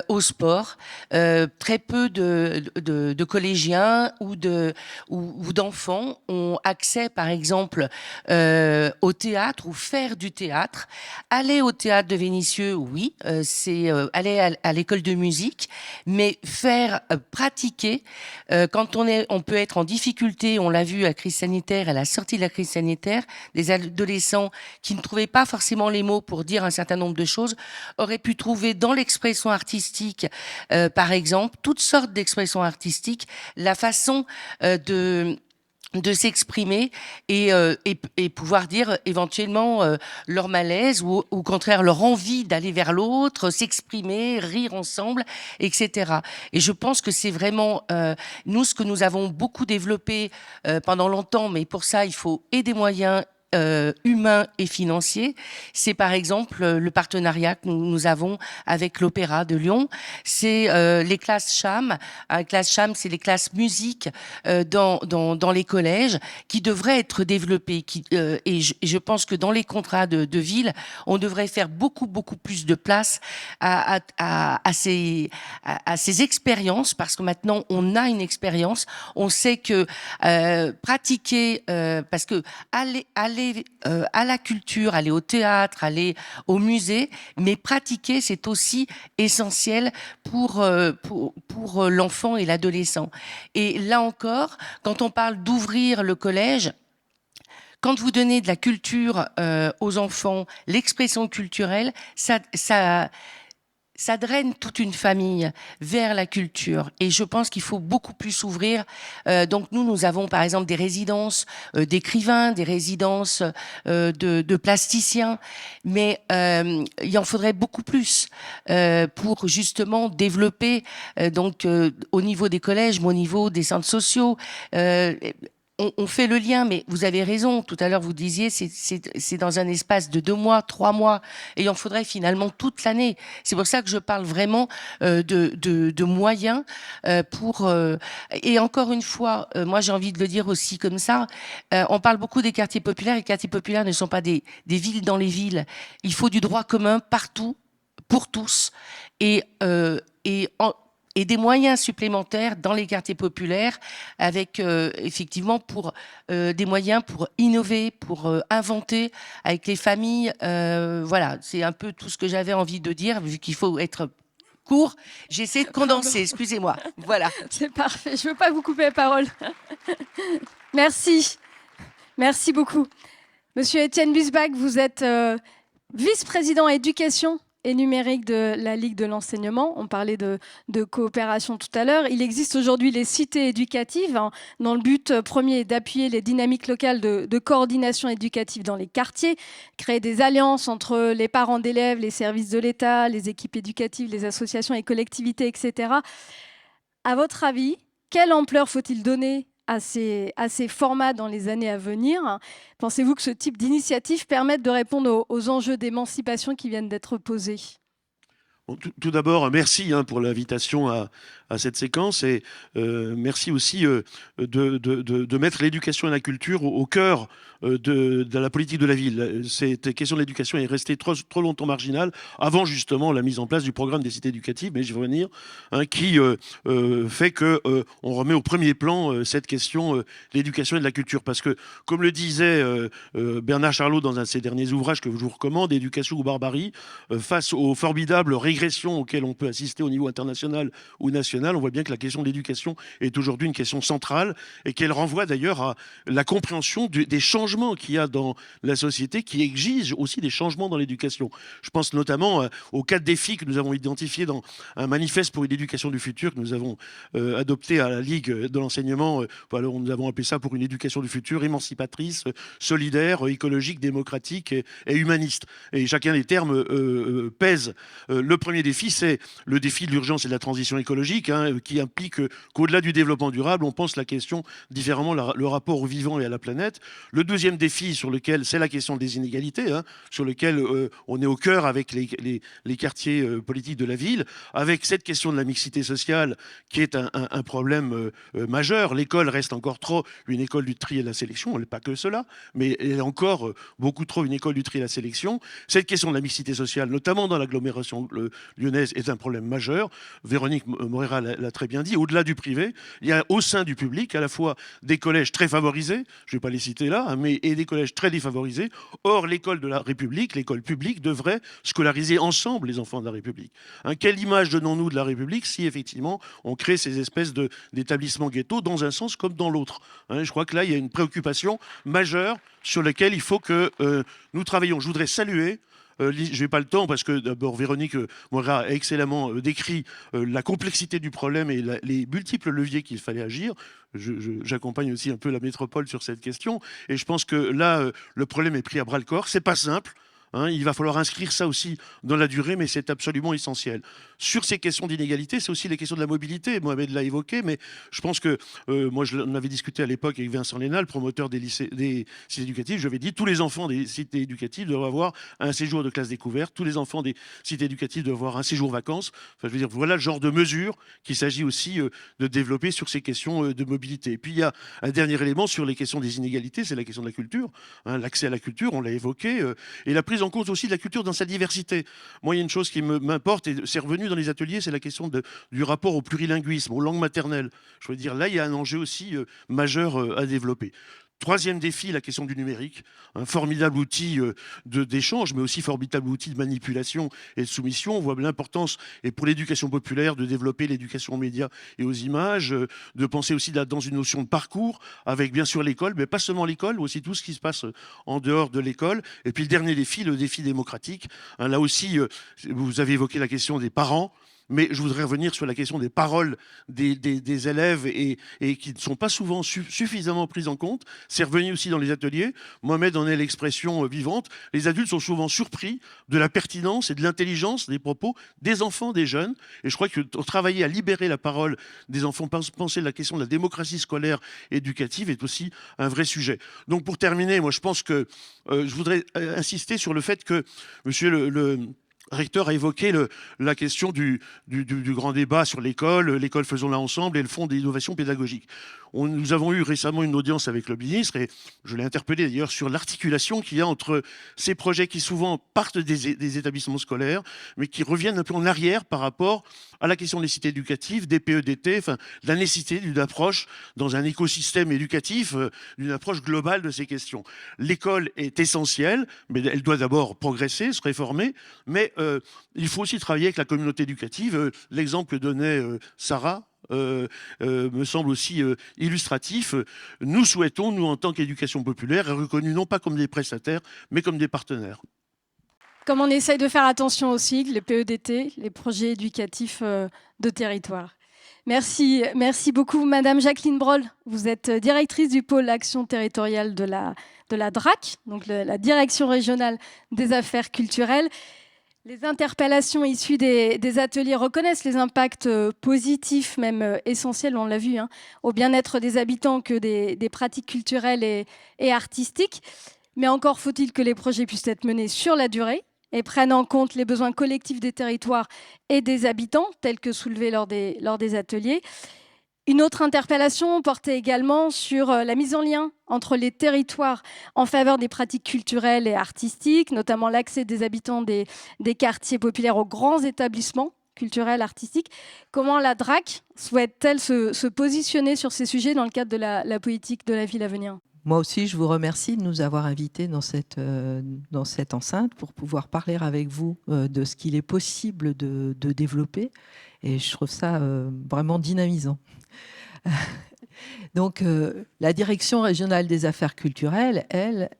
au sport, très peu de collégiens ou d'enfants ont accès, par exemple, au théâtre ou faire du théâtre. Aller au théâtre de Vénissieux, oui, c'est aller à l'école de musique, mais faire pratiquer quand on peut être en difficulté. On l'a vu à la crise sanitaire, à la sortie de la crise sanitaire, des adolescents qui ne trouvaient pas forcément les mots pour dire un certain nombre de choses auraient pu trouver dans l'expression artistique, par exemple, toutes sortes d'expressions artistiques, la façon de s'exprimer et pouvoir dire éventuellement leur malaise ou au contraire leur envie d'aller vers l'autre, s'exprimer, rire ensemble, etc. Et je pense que c'est vraiment nous ce que nous avons beaucoup développé pendant longtemps, mais pour ça il faut et des moyens humains et financiers. C'est par exemple le partenariat que nous avons avec l'Opéra de Lyon. C'est les classes CHAM. Classe CHAM, c'est les classes musique dans les collèges qui devraient être développées. Et je pense que dans les contrats de ville, on devrait faire beaucoup plus de place à ces expériences, parce que maintenant on a une expérience. On sait que pratiquer, parce que aller à la culture, aller au théâtre, aller au musée, mais pratiquer, c'est aussi essentiel pour l'enfant et l'adolescent. Et là encore, quand on parle d'ouvrir le collège, quand vous donnez de la culture aux enfants, l'expression culturelle, ça draine toute une famille vers la culture. Et je pense qu'il faut beaucoup plus s'ouvrir. Donc nous avons par exemple des résidences d'écrivains, des résidences de plasticiens, mais il en faudrait beaucoup plus pour justement développer au niveau des collèges, mais au niveau des centres sociaux. On fait le lien, mais vous avez raison. Tout à l'heure, vous disiez, c'est dans un espace de 2 mois, 3 mois, et il en faudrait finalement toute l'année. C'est pour ça que je parle vraiment de moyens pour. Et encore une fois, moi j'ai envie de le dire aussi comme ça. On parle beaucoup des quartiers populaires. Les quartiers populaires ne sont pas des villes dans les villes. Il faut du droit commun partout, pour tous, et des moyens supplémentaires dans les quartiers populaires, avec effectivement des moyens pour innover, pour inventer avec les familles. Voilà, c'est un peu tout ce que j'avais envie de dire, vu qu'il faut être court. J'essaie de condenser, excusez-moi. Voilà. C'est parfait, je ne veux pas vous couper la parole. Merci. Merci beaucoup. Monsieur Étienne Busbach, vous êtes vice-président éducation et numérique de la Ligue de l'enseignement. On parlait de coopération tout à l'heure. Il existe aujourd'hui les cités éducatives, dont le but premier est d'appuyer les dynamiques locales de coordination éducative dans les quartiers, créer des alliances entre les parents d'élèves, les services de l'État, les équipes éducatives, les associations et collectivités, etc. À votre avis, quelle ampleur faut-il donner à ces formats dans les années à venir? Pensez-vous que ce type d'initiative permette de répondre aux enjeux d'émancipation qui viennent d'être posés? Bon, tout d'abord, merci pour l'invitation à cette séquence et merci aussi de mettre l'éducation et la culture au cœur de la politique de la ville. Cette question de l'éducation est restée trop longtemps marginale avant justement la mise en place du programme des cités éducatives, mais je vais revenir, qui fait que on remet au premier plan cette question de l'éducation et de la culture. Parce que, comme le disait Bernard Charlot dans un de ses derniers ouvrages que je vous recommande, Éducation ou barbarie, face aux formidables régressions auxquelles on peut assister au niveau international ou national, on voit bien que la question de l'éducation est aujourd'hui une question centrale et qu'elle renvoie d'ailleurs à la compréhension des changements qu'il y a dans la société qui exigent aussi des changements dans l'éducation. Je pense notamment aux 4 défis que nous avons identifiés dans un manifeste pour une éducation du futur que nous avons adopté à la Ligue de l'enseignement. Alors, nous avons appelé ça pour une éducation du futur émancipatrice, solidaire, écologique, démocratique et humaniste. Et chacun des termes pèse. Le premier défi, c'est le défi de l'urgence et de la transition écologique, qui implique qu'au-delà du développement durable, on pense la question différemment, le rapport au vivant et à la planète. Le deuxième défi sur lequel, c'est la question des inégalités, sur lequel on est au cœur avec les quartiers politiques de la ville, avec cette question de la mixité sociale qui est un problème majeur. L'école reste encore trop une école du tri et de la sélection, elle n'est pas que cela, mais elle est encore beaucoup trop une école du tri et de la sélection. Cette question de la mixité sociale, notamment dans l'agglomération lyonnaise, est un problème majeur. Véronique Morera l'a très bien dit. Au-delà du privé, il y a au sein du public à la fois des collèges très favorisés, je ne vais pas les citer là, et des collèges très défavorisés. Or, l'école de la République, l'école publique, devrait scolariser ensemble les enfants de la République. Quelle image donnons-nous de la République si effectivement on crée ces espèces d'établissements ghettos dans un sens comme dans l'autre? Je crois que là, il y a une préoccupation majeure sur laquelle il faut que nous travaillions. Je voudrais saluer je n'ai pas le temps parce que d'abord Véronique Morera a excellemment décrit la complexité du problème et les multiples leviers qu'il fallait agir. J'accompagne aussi un peu la métropole sur cette question et je pense que là, le problème est pris à bras-le-corps. C'est pas simple. Il va falloir inscrire ça aussi dans la durée, mais c'est absolument essentiel. Sur ces questions d'inégalité, c'est aussi les questions de la mobilité. Mohamed l'a évoqué, mais je pense que moi, on avait discuté à l'époque avec Vincent Lénal, promoteur des cités éducatives. Je lui avais dit tous les enfants des cités éducatives doivent avoir un séjour de classe découverte. Tous les enfants des cités éducatives doivent avoir un séjour vacances. Enfin, je veux dire, voilà le genre de mesures qu'il s'agit aussi de développer sur ces questions de mobilité. Et puis, il y a un dernier élément sur les questions des inégalités, c'est la question de la culture. L'accès à la culture, on l'a évoqué, et la prise en compte aussi de la culture dans sa diversité. Moi, il y a une chose qui m'importe, et c'est revenu dans les ateliers, c'est la question du rapport au plurilinguisme, aux langues maternelles. Je veux dire, là, il y a un enjeu aussi majeur à développer. Troisième défi, la question du numérique, un formidable outil d'échange, mais aussi formidable outil de manipulation et de soumission. On voit l'importance, et pour l'éducation populaire, de développer l'éducation aux médias et aux images, de penser aussi dans une notion de parcours, avec bien sûr l'école, mais pas seulement l'école, aussi tout ce qui se passe en dehors de l'école. Et puis le dernier défi, le défi démocratique. Là aussi, vous avez évoqué la question des parents. Mais je voudrais revenir sur la question des paroles des élèves et qui ne sont pas souvent suffisamment prises en compte. C'est revenu aussi dans les ateliers. Mohamed en est l'expression vivante. Les adultes sont souvent surpris de la pertinence et de l'intelligence des propos des enfants, des jeunes. Et je crois que travailler à libérer la parole des enfants, penser la question de la démocratie scolaire et éducative est aussi un vrai sujet. Donc pour terminer, moi je pense que je voudrais insister sur le fait que, monsieur le recteur a évoqué la question du grand débat sur l'école faisons-la ensemble et le fonds d'innovation pédagogique. Nous avons eu récemment une audience avec le ministre et je l'ai interpellé d'ailleurs sur l'articulation qu'il y a entre ces projets qui souvent partent des établissements scolaires mais qui reviennent un peu en arrière par rapport à la question des cités éducatives, des PEDT, enfin la nécessité d'une approche dans un écosystème éducatif, d'une approche globale de ces questions. L'école est essentielle, mais elle doit d'abord progresser, se réformer, mais il faut aussi travailler avec la communauté éducative. L'exemple que donnait Sarah me semble aussi illustratif. Nous souhaitons, nous en tant qu'éducation populaire, être reconnus non pas comme des prestataires, mais comme des partenaires. Comme on essaye de faire attention aux sigles, les PEDT, les projets éducatifs de territoire. Merci beaucoup, Madame Jacqueline Broll. Vous êtes directrice du pôle Action territoriale de la DRAC, donc la Direction régionale des affaires culturelles. Les interpellations issues des ateliers reconnaissent les impacts positifs, même essentiels, on l'a vu, au bien-être des habitants que des pratiques culturelles et artistiques. Mais encore faut-il que les projets puissent être menés sur la durée et prennent en compte les besoins collectifs des territoires et des habitants, tels que soulevés lors des ateliers. Une autre interpellation portait également sur la mise en lien entre les territoires en faveur des pratiques culturelles et artistiques, notamment l'accès des habitants des quartiers populaires aux grands établissements culturels, artistiques. Comment la DRAC souhaite-t-elle se positionner sur ces sujets dans le cadre de la politique de la ville à venir ? Moi aussi, je vous remercie de nous avoir invités dans cette enceinte pour pouvoir parler avec vous de ce qu'il est possible de développer. Et je trouve ça vraiment dynamisant. Donc, la Direction régionale des affaires culturelles, elle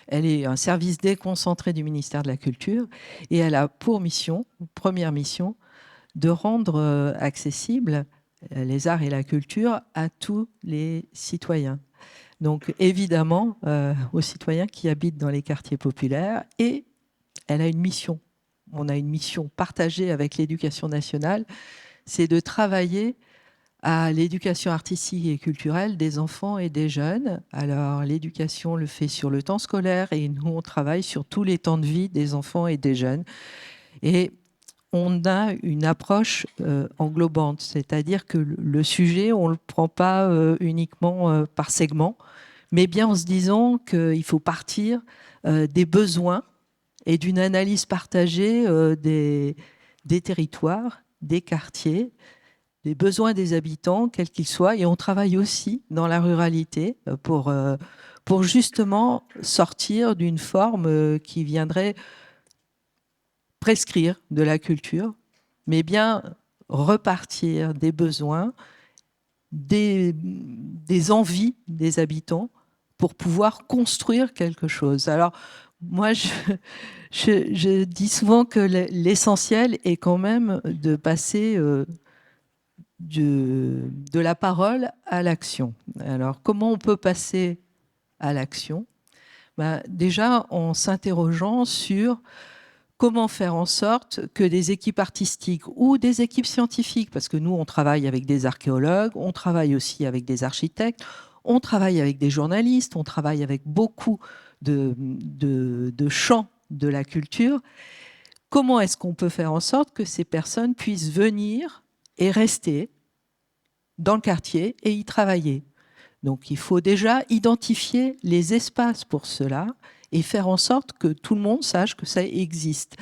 est un service déconcentré du ministère de la Culture et elle a pour mission, première mission, de rendre accessible les arts et la culture à tous les citoyens. Donc, évidemment, aux citoyens qui habitent dans les quartiers populaires, et elle a une mission. On a une mission partagée avec l'Éducation nationale, c'est de travailler à l'éducation artistique et culturelle des enfants et des jeunes. Alors, l'éducation le fait sur le temps scolaire et nous, on travaille sur tous les temps de vie des enfants et des jeunes. Et on a une approche englobante, c'est-à-dire que le sujet, on ne le prend pas uniquement par segment, mais bien en se disant qu'il faut partir des besoins et d'une analyse partagée des territoires, des quartiers, des besoins des habitants, quels qu'ils soient. Et on travaille aussi dans la ruralité pour justement sortir d'une forme qui viendrait prescrire de la culture, mais bien repartir des besoins, des envies des habitants pour pouvoir construire quelque chose. Alors, moi, je dis souvent que l'essentiel est quand même de passer de la parole à l'action. Alors, comment on peut passer à l'action ? Déjà, en s'interrogeant sur comment faire en sorte que des équipes artistiques ou des équipes scientifiques, parce que nous, on travaille avec des archéologues, on travaille aussi avec des architectes, on travaille avec des journalistes, on travaille avec beaucoup de champs de la culture. Comment est-ce qu'on peut faire en sorte que ces personnes puissent venir et rester dans le quartier et y travailler ? Donc, il faut déjà identifier les espaces pour cela et faire en sorte que tout le monde sache que ça existe.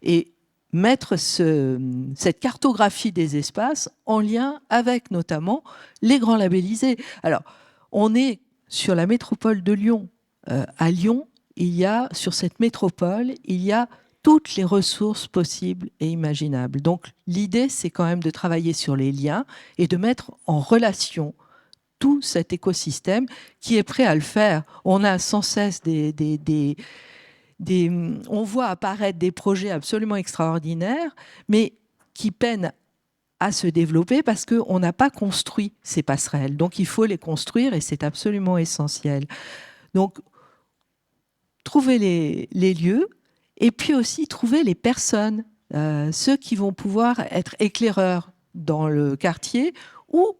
Et mettre cette cartographie des espaces en lien avec notamment les grands labellisés. Alors, on est sur la métropole de Lyon. À Lyon, sur cette métropole, il y a toutes les ressources possibles et imaginables. Donc, l'idée, c'est quand même de travailler sur les liens et de mettre en relation tout cet écosystème qui est prêt à le faire. On a sans cesse on voit apparaître des projets absolument extraordinaires, mais qui peinent à se développer parce qu'on n'a pas construit ces passerelles. Donc, il faut les construire et c'est absolument essentiel. Donc, trouver les lieux et puis aussi trouver les personnes, ceux qui vont pouvoir être éclaireurs dans le quartier ou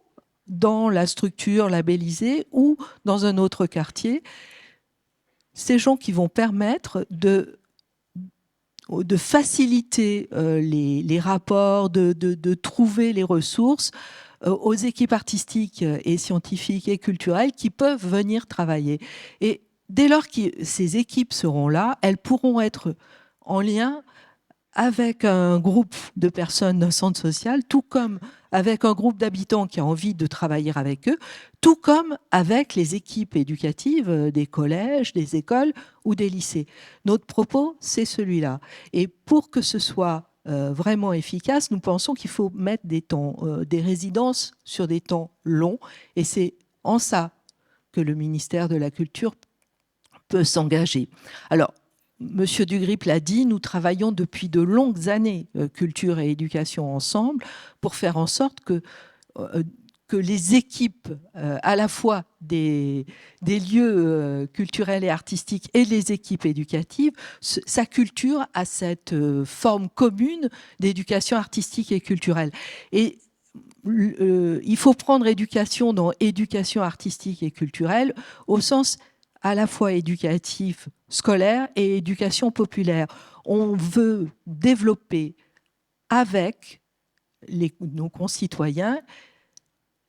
dans la structure labellisée ou dans un autre quartier. Ces gens qui vont permettre de faciliter les rapports, de trouver les ressources aux équipes artistiques et scientifiques et culturelles qui peuvent venir travailler. Et dès lors que ces équipes seront là, elles pourront être en lien avec un groupe de personnes d'un centre social, tout comme avec un groupe d'habitants qui a envie de travailler avec eux, tout comme avec les équipes éducatives des collèges, des écoles ou des lycées. Notre propos, c'est celui-là. Et pour que ce soit vraiment efficace, nous pensons qu'il faut mettre des résidences sur des temps longs. Et c'est en ça que le ministère de la Culture peut s'engager. Alors, Monsieur Dugrip l'a dit, nous travaillons depuis de longues années, culture et éducation ensemble, pour faire en sorte que les équipes, à la fois des lieux culturels et artistiques et les équipes éducatives, sa culture a cette forme commune d'éducation artistique et culturelle. Et il faut prendre éducation dans éducation artistique et culturelle au sens à la fois éducatif scolaire et éducation populaire. On veut développer avec nos concitoyens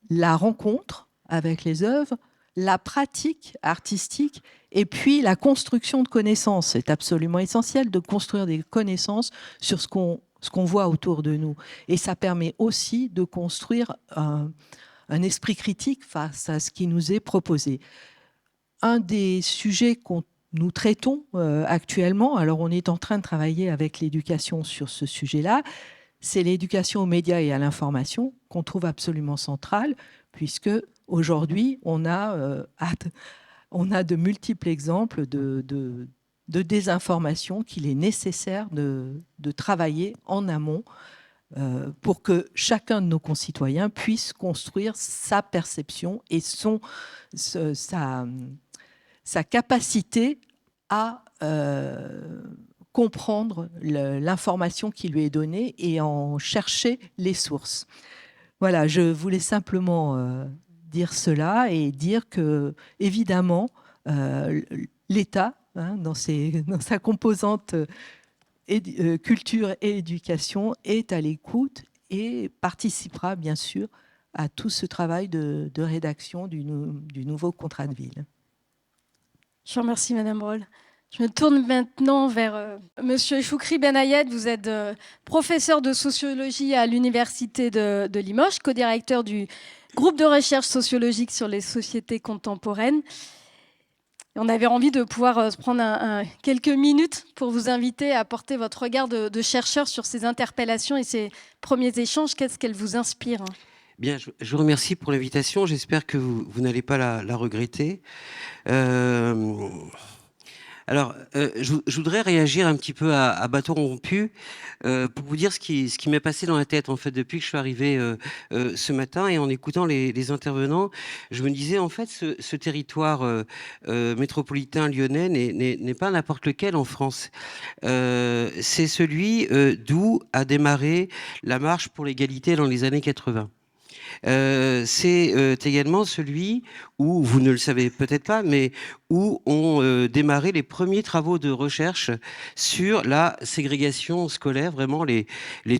la rencontre avec les œuvres, la pratique artistique et puis la construction de connaissances. C'est absolument essentiel de construire des connaissances sur ce qu'on voit autour de nous. Et ça permet aussi de construire un esprit critique face à ce qui nous est proposé. Un des sujets que nous traitons actuellement, alors on est en train de travailler avec l'éducation sur ce sujet-là, c'est l'éducation aux médias et à l'information qu'on trouve absolument centrale, puisque aujourd'hui, on a de multiples exemples de désinformation qu'il est nécessaire de travailler en amont pour que chacun de nos concitoyens puisse construire sa perception et sa capacité à comprendre l'information qui lui est donnée et en chercher les sources. Voilà, je voulais simplement dire cela et dire que, évidemment, l'État, dans sa composante culture et éducation, est à l'écoute et participera, bien sûr, à tout ce travail de rédaction du nouveau contrat de ville. Je vous remercie, Madame Broll. Je me tourne maintenant vers Monsieur Choukri Benayed. Vous êtes professeur de sociologie à l'Université de Limoges, co-directeur du groupe de recherche sociologique sur les sociétés contemporaines. Et on avait envie de pouvoir se prendre quelques minutes pour vous inviter à porter votre regard de chercheur sur ces interpellations et ces premiers échanges. Qu'est-ce qu'elles vous inspirent ? Bien, je vous remercie pour l'invitation. J'espère que vous n'allez pas la regretter. Alors, je voudrais réagir un petit peu à bâton rompu pour vous dire ce qui m'est passé dans la tête en fait depuis que je suis arrivé ce matin, et en écoutant les intervenants, je me disais en fait ce territoire métropolitain lyonnais n'est pas n'importe lequel en France. C'est celui d'où a démarré la marche pour l'égalité dans les années 80. C'est également celui où, vous ne le savez peut-être pas, mais où ont démarré les premiers travaux de recherche sur la ségrégation scolaire, vraiment les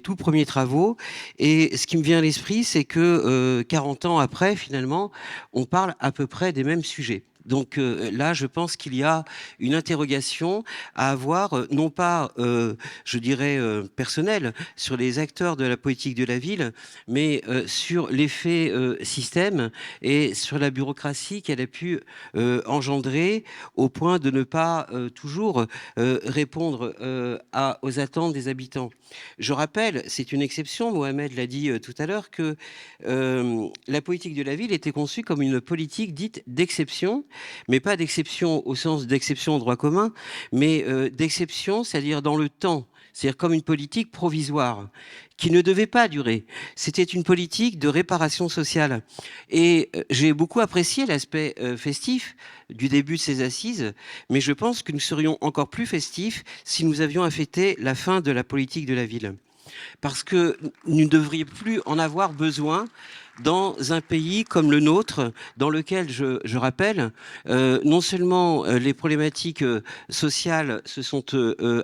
tout premiers travaux. Et ce qui me vient à l'esprit, c'est que 40 ans après, finalement, on parle à peu près des mêmes sujets. Donc là, je pense qu'il y a une interrogation à avoir, non pas, je dirais, personnelle, sur les acteurs de la politique de la ville, mais sur l'effet système et sur la bureaucratie qu'elle a pu engendrer au point de ne pas toujours répondre aux attentes des habitants. Je rappelle, c'est une exception, Mohamed l'a dit tout à l'heure, que la politique de la ville était conçue comme une politique dite d'exception, mais pas d'exception au sens d'exception au droit commun, mais d'exception, c'est-à-dire dans le temps, c'est-à-dire comme une politique provisoire qui ne devait pas durer. C'était une politique de réparation sociale. Et j'ai beaucoup apprécié l'aspect festif du début de ces assises, mais je pense que nous serions encore plus festifs si nous avions à fêter la fin de la politique de la ville. Parce que nous ne devrions plus en avoir besoin dans un pays comme le nôtre, dans lequel, je rappelle, non seulement les problématiques sociales se sont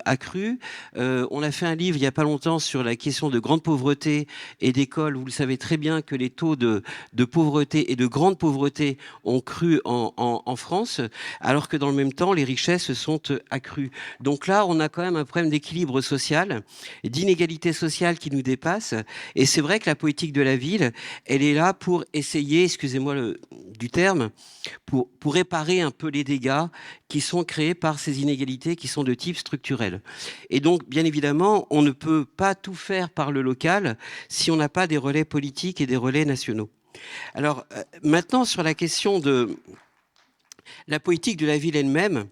accrues, on a fait un livre il n'y a pas longtemps sur la question de grande pauvreté et d'école. Vous le savez très bien que les taux de pauvreté et de grande pauvreté ont cru en France, alors que dans le même temps, les richesses se sont accrues. Donc là, on a quand même un problème d'équilibre social, d'inégalité sociale qui nous dépasse. Et c'est vrai que la politique de la ville, elle est là pour essayer, excusez-moi du terme, pour réparer un peu les dégâts qui sont créés par ces inégalités qui sont de type structurel. Et donc, bien évidemment, on ne peut pas tout faire par le local si on n'a pas des relais politiques et des relais nationaux. Alors, maintenant, sur la question de la politique de la ville elle-même,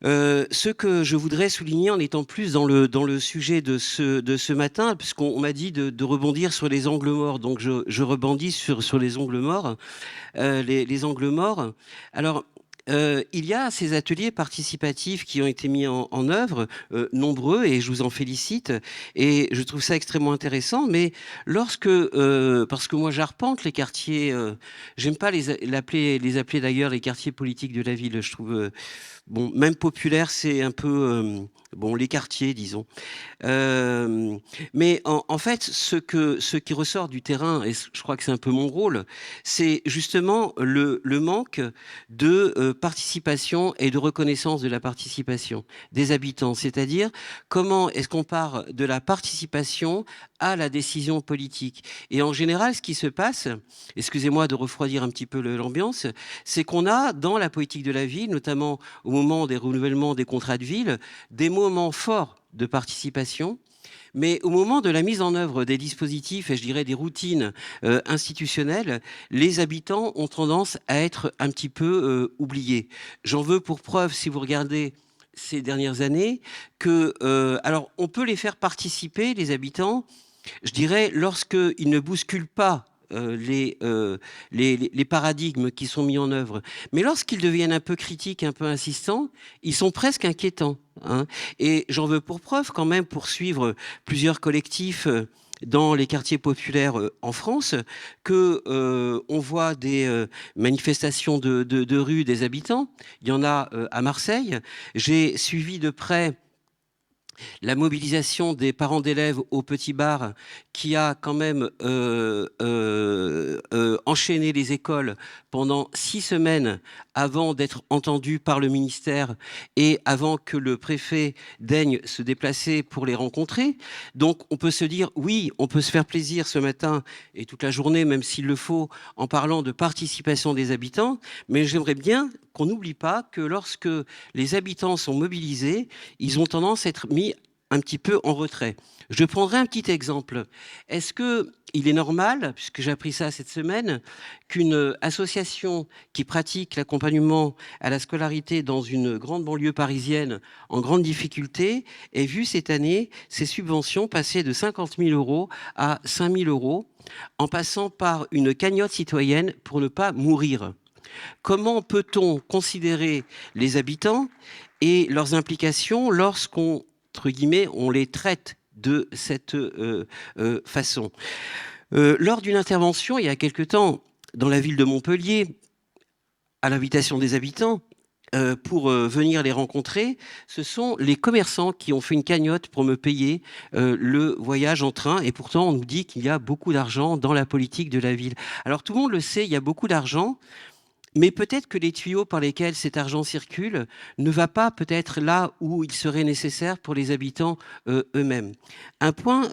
ce que je voudrais souligner en étant plus dans le sujet de ce matin, puisqu'on m'a dit de rebondir sur les angles morts, donc je rebondis sur les angles morts. Les angles morts. Alors, il y a ces ateliers participatifs qui ont été mis en œuvre, nombreux, et je vous en félicite, et je trouve ça extrêmement intéressant, mais lorsque, parce que moi j'arpente les quartiers, j'aime pas les appeler d'ailleurs les quartiers politiques de la ville, je trouve, bon, même populaire, c'est un peu, bon, les quartiers, disons. Mais en fait, ce qui ressort du terrain, et je crois que c'est un peu mon rôle, c'est justement le manque de participation et de reconnaissance de la participation des habitants. C'est-à-dire, comment est-ce qu'on part de la participation à la décision politique? Et en général, ce qui se passe, excusez-moi de refroidir un petit peu l'ambiance, c'est qu'on a dans la politique de la ville, notamment au moment des renouvellements des contrats de ville, des moments forts de participation, mais au moment de la mise en œuvre des dispositifs et je dirais des routines institutionnelles, les habitants ont tendance à être un petit peu oubliés. J'en veux pour preuve, si vous regardez ces dernières années, que alors on peut les faire participer, les habitants, je dirais, lorsqu'ils ne bousculent pas les paradigmes qui sont mis en œuvre. Mais lorsqu'ils deviennent un peu critiques, un peu insistants, ils sont presque inquiétants. Hein. Et j'en veux pour preuve quand même, pour suivre plusieurs collectifs dans les quartiers populaires en France, que on voit des manifestations de rue des habitants. Il y en a à Marseille. J'ai suivi de près la mobilisation des parents d'élèves au Petit Bar qui a quand même enchaîné les écoles pendant 6 semaines avant d'être entendu par le ministère et avant que le préfet daigne se déplacer pour les rencontrer. Donc on peut se dire, oui, on peut se faire plaisir ce matin et toute la journée, même s'il le faut, en parlant de participation des habitants, mais j'aimerais bien qu'on n'oublie pas que lorsque les habitants sont mobilisés, ils ont tendance à être mis un petit peu en retrait. Je prendrai un petit exemple. Est-ce qu'il est normal, puisque j'ai appris ça cette semaine, qu'une association qui pratique l'accompagnement à la scolarité dans une grande banlieue parisienne en grande difficulté ait vu cette année ses subventions passer de 50 000 € à 5 000 € en passant par une cagnotte citoyenne pour ne pas mourir? Comment peut-on considérer les habitants et leurs implications lorsqu'on, entre guillemets, on les traite de cette façon? Lors d'une intervention, il y a quelque temps, dans la ville de Montpellier, à l'invitation des habitants, pour venir les rencontrer, ce sont les commerçants qui ont fait une cagnotte pour me payer le voyage en train. Et pourtant, on nous dit qu'il y a beaucoup d'argent dans la politique de la ville. Alors, tout le monde le sait, il y a beaucoup d'argent. Mais peut-être que les tuyaux par lesquels cet argent circule ne va pas peut-être là où il serait nécessaire pour les habitants eux-mêmes. Un point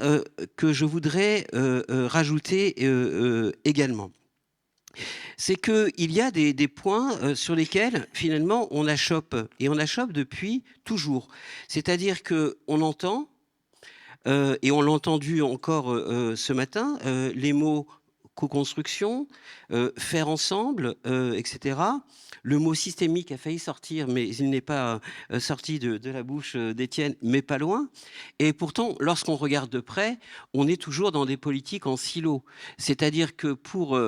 que je voudrais rajouter également, c'est qu'il y a des points sur lesquels finalement on achoppe, et on achoppe depuis toujours. C'est-à-dire qu'on entend, et on l'a entendu encore ce matin, les mots co-construction, faire ensemble, etc. Le mot systémique a failli sortir, mais il n'est pas sorti de la bouche d'Étienne, mais pas loin. Et pourtant, lorsqu'on regarde de près, on est toujours dans des politiques en silo. C'est-à-dire que pour,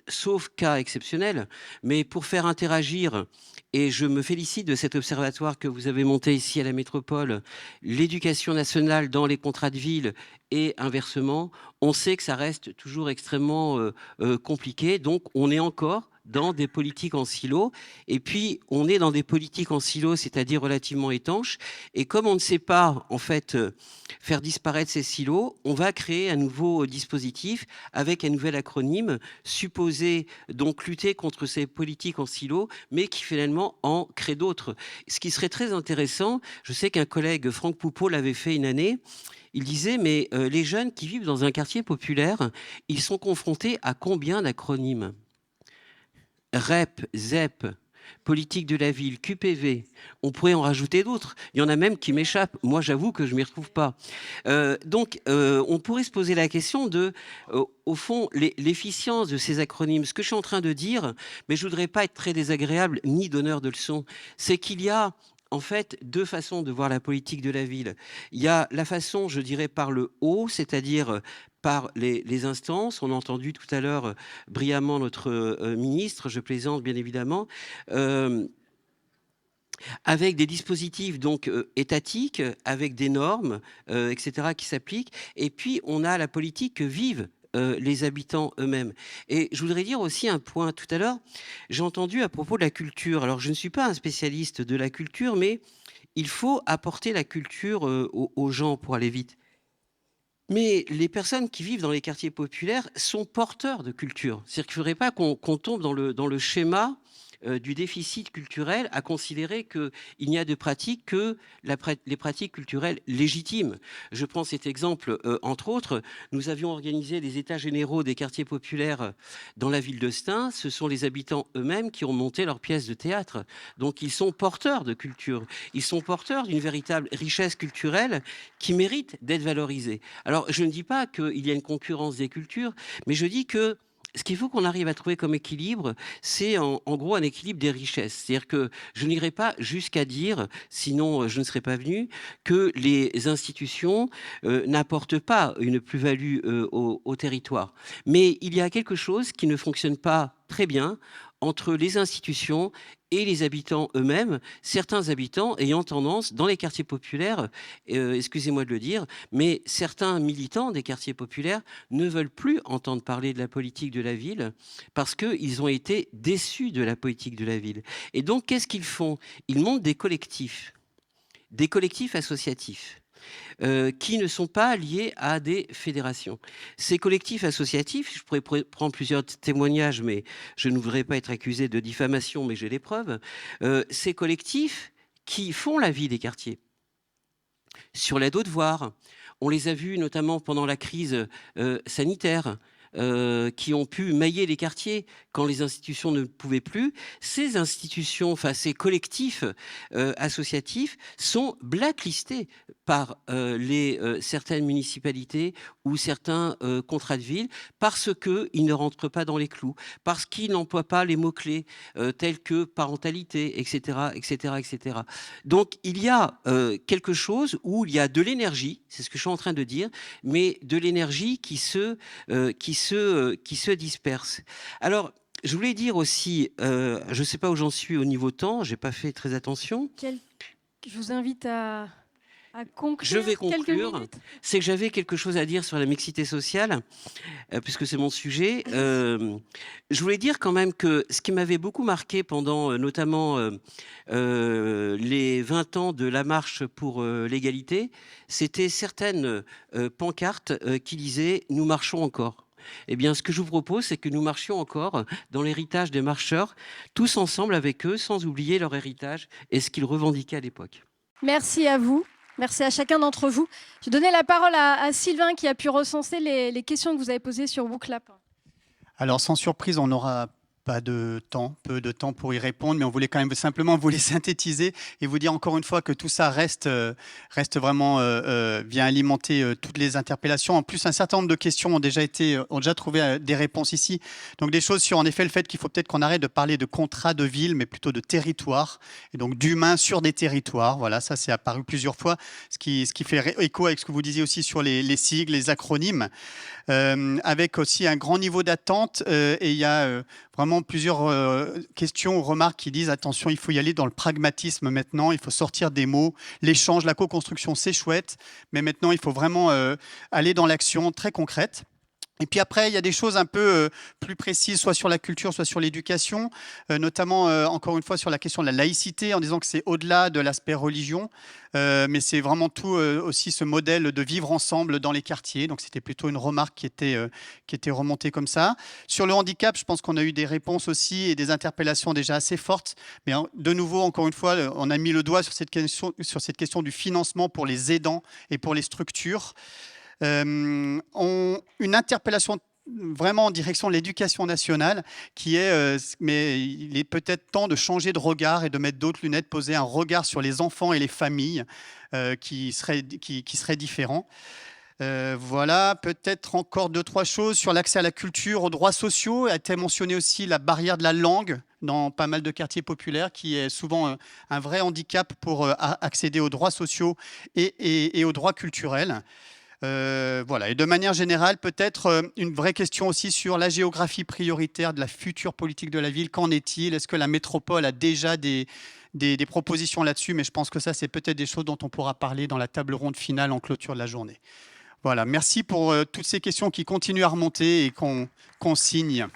sauf cas exceptionnel, mais pour faire interagir, et je me félicite de cet observatoire que vous avez monté ici à la métropole, l'éducation nationale dans les contrats de ville et inversement, on sait que ça reste toujours extrêmement compliqué. Donc, on est encore dans des politiques en silo. Et puis, on est dans des politiques en silo, c'est-à-dire relativement étanches. Et comme on ne sait pas, en fait, faire disparaître ces silos, on va créer un nouveau dispositif avec un nouvel acronyme supposé donc lutter contre ces politiques en silo, mais qui finalement en crée d'autres. Ce qui serait très intéressant, je sais qu'un collègue, Franck Poupeau, l'avait fait une année. Il disait, mais les jeunes qui vivent dans un quartier populaire, ils sont confrontés à combien d'acronymes ? REP, ZEP, politique de la ville, QPV, on pourrait en rajouter d'autres. Il y en a même qui m'échappent. Moi, j'avoue que je ne m'y retrouve pas. Donc, on pourrait se poser la question de, au fond, l'efficience de ces acronymes. Ce que je suis en train de dire, mais je ne voudrais pas être très désagréable ni donneur de leçons, c'est qu'il y a en fait deux façons de voir la politique de la ville. Il y a la façon, je dirais, par le haut, c'est-à-dire par les instances. On a entendu tout à l'heure brillamment notre ministre, je plaisante bien évidemment, avec des dispositifs donc étatiques, avec des normes, etc., qui s'appliquent. Et puis, on a la politique que vivent les habitants eux-mêmes. Et je voudrais dire aussi un point. Tout à l'heure, j'ai entendu à propos de la culture. Alors, je ne suis pas un spécialiste de la culture, mais il faut apporter la culture aux gens pour aller vite. Mais les personnes qui vivent dans les quartiers populaires sont porteurs de culture. C'est-à-dire qu'il ne faudrait pas qu'on tombe dans le schéma du déficit culturel, à considérer qu'il n'y a de pratique que les pratiques culturelles légitimes. Je prends cet exemple, entre autres, nous avions organisé les états généraux des quartiers populaires dans la ville de Stein. Ce sont les habitants eux-mêmes qui ont monté leurs pièces de théâtre. Donc ils sont porteurs de culture. Ils sont porteurs d'une véritable richesse culturelle qui mérite d'être valorisée. Alors je ne dis pas qu'il y a une concurrence des cultures, mais je dis que ce qu'il faut qu'on arrive à trouver comme équilibre, c'est en gros un équilibre des richesses. C'est-à-dire que je n'irai pas jusqu'à dire, sinon je ne serais pas venu, que les institutions n'apportent pas une plus-value au territoire. Mais il y a quelque chose qui ne fonctionne pas très bien entre les institutions et les habitants eux-mêmes, certains habitants ayant tendance, dans les quartiers populaires, excusez-moi de le dire, mais certains militants des quartiers populaires ne veulent plus entendre parler de la politique de la ville parce qu'ils ont été déçus de la politique de la ville. Et donc, qu'est-ce qu'ils font? Ils montent des collectifs associatifs. Qui ne sont pas liés à des fédérations. Ces collectifs associatifs, je pourrais prendre plusieurs témoignages, mais je ne voudrais pas être accusé de diffamation, mais j'ai les preuves. Ces collectifs qui font la vie des quartiers. Sur l'aide aux devoirs, on les a vus notamment pendant la crise sanitaire, qui ont pu mailler les quartiers quand les institutions ne pouvaient plus. Ces institutions, enfin ces collectifs associatifs sont blacklistés par certaines municipalités ou certains contrats de ville parce qu'ils ne rentrent pas dans les clous, parce qu'ils n'emploient pas les mots-clés tels que parentalité, etc., etc., etc. Donc il y a quelque chose où il y a de l'énergie, c'est ce que je suis en train de dire, mais de l'énergie qui se disperse. Alors, je voulais dire aussi, je ne sais pas où j'en suis au niveau temps, je n'ai pas fait très attention. Je vous invite à conclure. Je vais conclure. C'est que j'avais quelque chose à dire sur la mixité sociale, puisque c'est mon sujet. Je voulais dire quand même que ce qui m'avait beaucoup marqué pendant notamment les 20 ans de la marche pour l'égalité, c'était certaines pancartes qui disaient « Nous marchons encore ». Eh bien, ce que je vous propose, c'est que nous marchions encore dans l'héritage des marcheurs, tous ensemble avec eux, sans oublier leur héritage et ce qu'ils revendiquaient à l'époque. Merci à vous. Merci à chacun d'entre vous. Je vais donner la parole à Sylvain qui a pu recenser les questions que vous avez posées sur WooClap. Alors, sans surprise, on n'aura pas de temps, peu de temps pour y répondre, mais on voulait quand même simplement vous les synthétiser et vous dire encore une fois que tout ça reste vraiment, vient alimenter toutes les interpellations. En plus, un certain nombre de questions ont déjà trouvé des réponses ici. Donc des choses sur en effet le fait qu'il faut peut-être qu'on arrête de parler de contrat de ville, mais plutôt de territoire, et donc d'humains sur des territoires. Voilà, ça c'est apparu plusieurs fois, ce qui fait écho avec ce que vous disiez aussi sur les sigles, les acronymes, avec aussi un grand niveau d'attente, et il y a vraiment plusieurs questions ou remarques qui disent attention, il faut y aller dans le pragmatisme maintenant, il faut sortir des mots, l'échange, la co-construction, c'est chouette, mais maintenant il faut vraiment aller dans l'action très concrète. Et puis après, il y a des choses un peu plus précises, soit sur la culture, soit sur l'éducation, notamment, encore une fois, sur la question de la laïcité, en disant que c'est au-delà de l'aspect religion, mais c'est vraiment tout aussi ce modèle de vivre ensemble dans les quartiers. Donc c'était plutôt une remarque qui était remontée comme ça. Sur le handicap, je pense qu'on a eu des réponses aussi et des interpellations déjà assez fortes. Mais de nouveau, encore une fois, on a mis le doigt sur cette question du financement pour les aidants et pour les structures. Une interpellation vraiment en direction de l'éducation nationale qui est, mais il est peut-être temps de changer de regard et de mettre d'autres lunettes, poser un regard sur les enfants et les familles qui serait différent. Voilà, peut-être encore 2-3 choses sur l'accès à la culture, aux droits sociaux. A été mentionné aussi la barrière de la langue dans pas mal de quartiers populaires, qui est souvent un vrai handicap pour accéder aux droits sociaux et aux droits culturels. Voilà. Et de manière générale, peut-être une vraie question aussi sur la géographie prioritaire de la future politique de la ville. Qu'en est-il? Est-ce que la métropole a déjà des propositions là-dessus? Mais je pense que ça, c'est peut-être des choses dont on pourra parler dans la table ronde finale en clôture de la journée. Voilà. Merci pour toutes ces questions qui continuent à remonter et qu'on signe.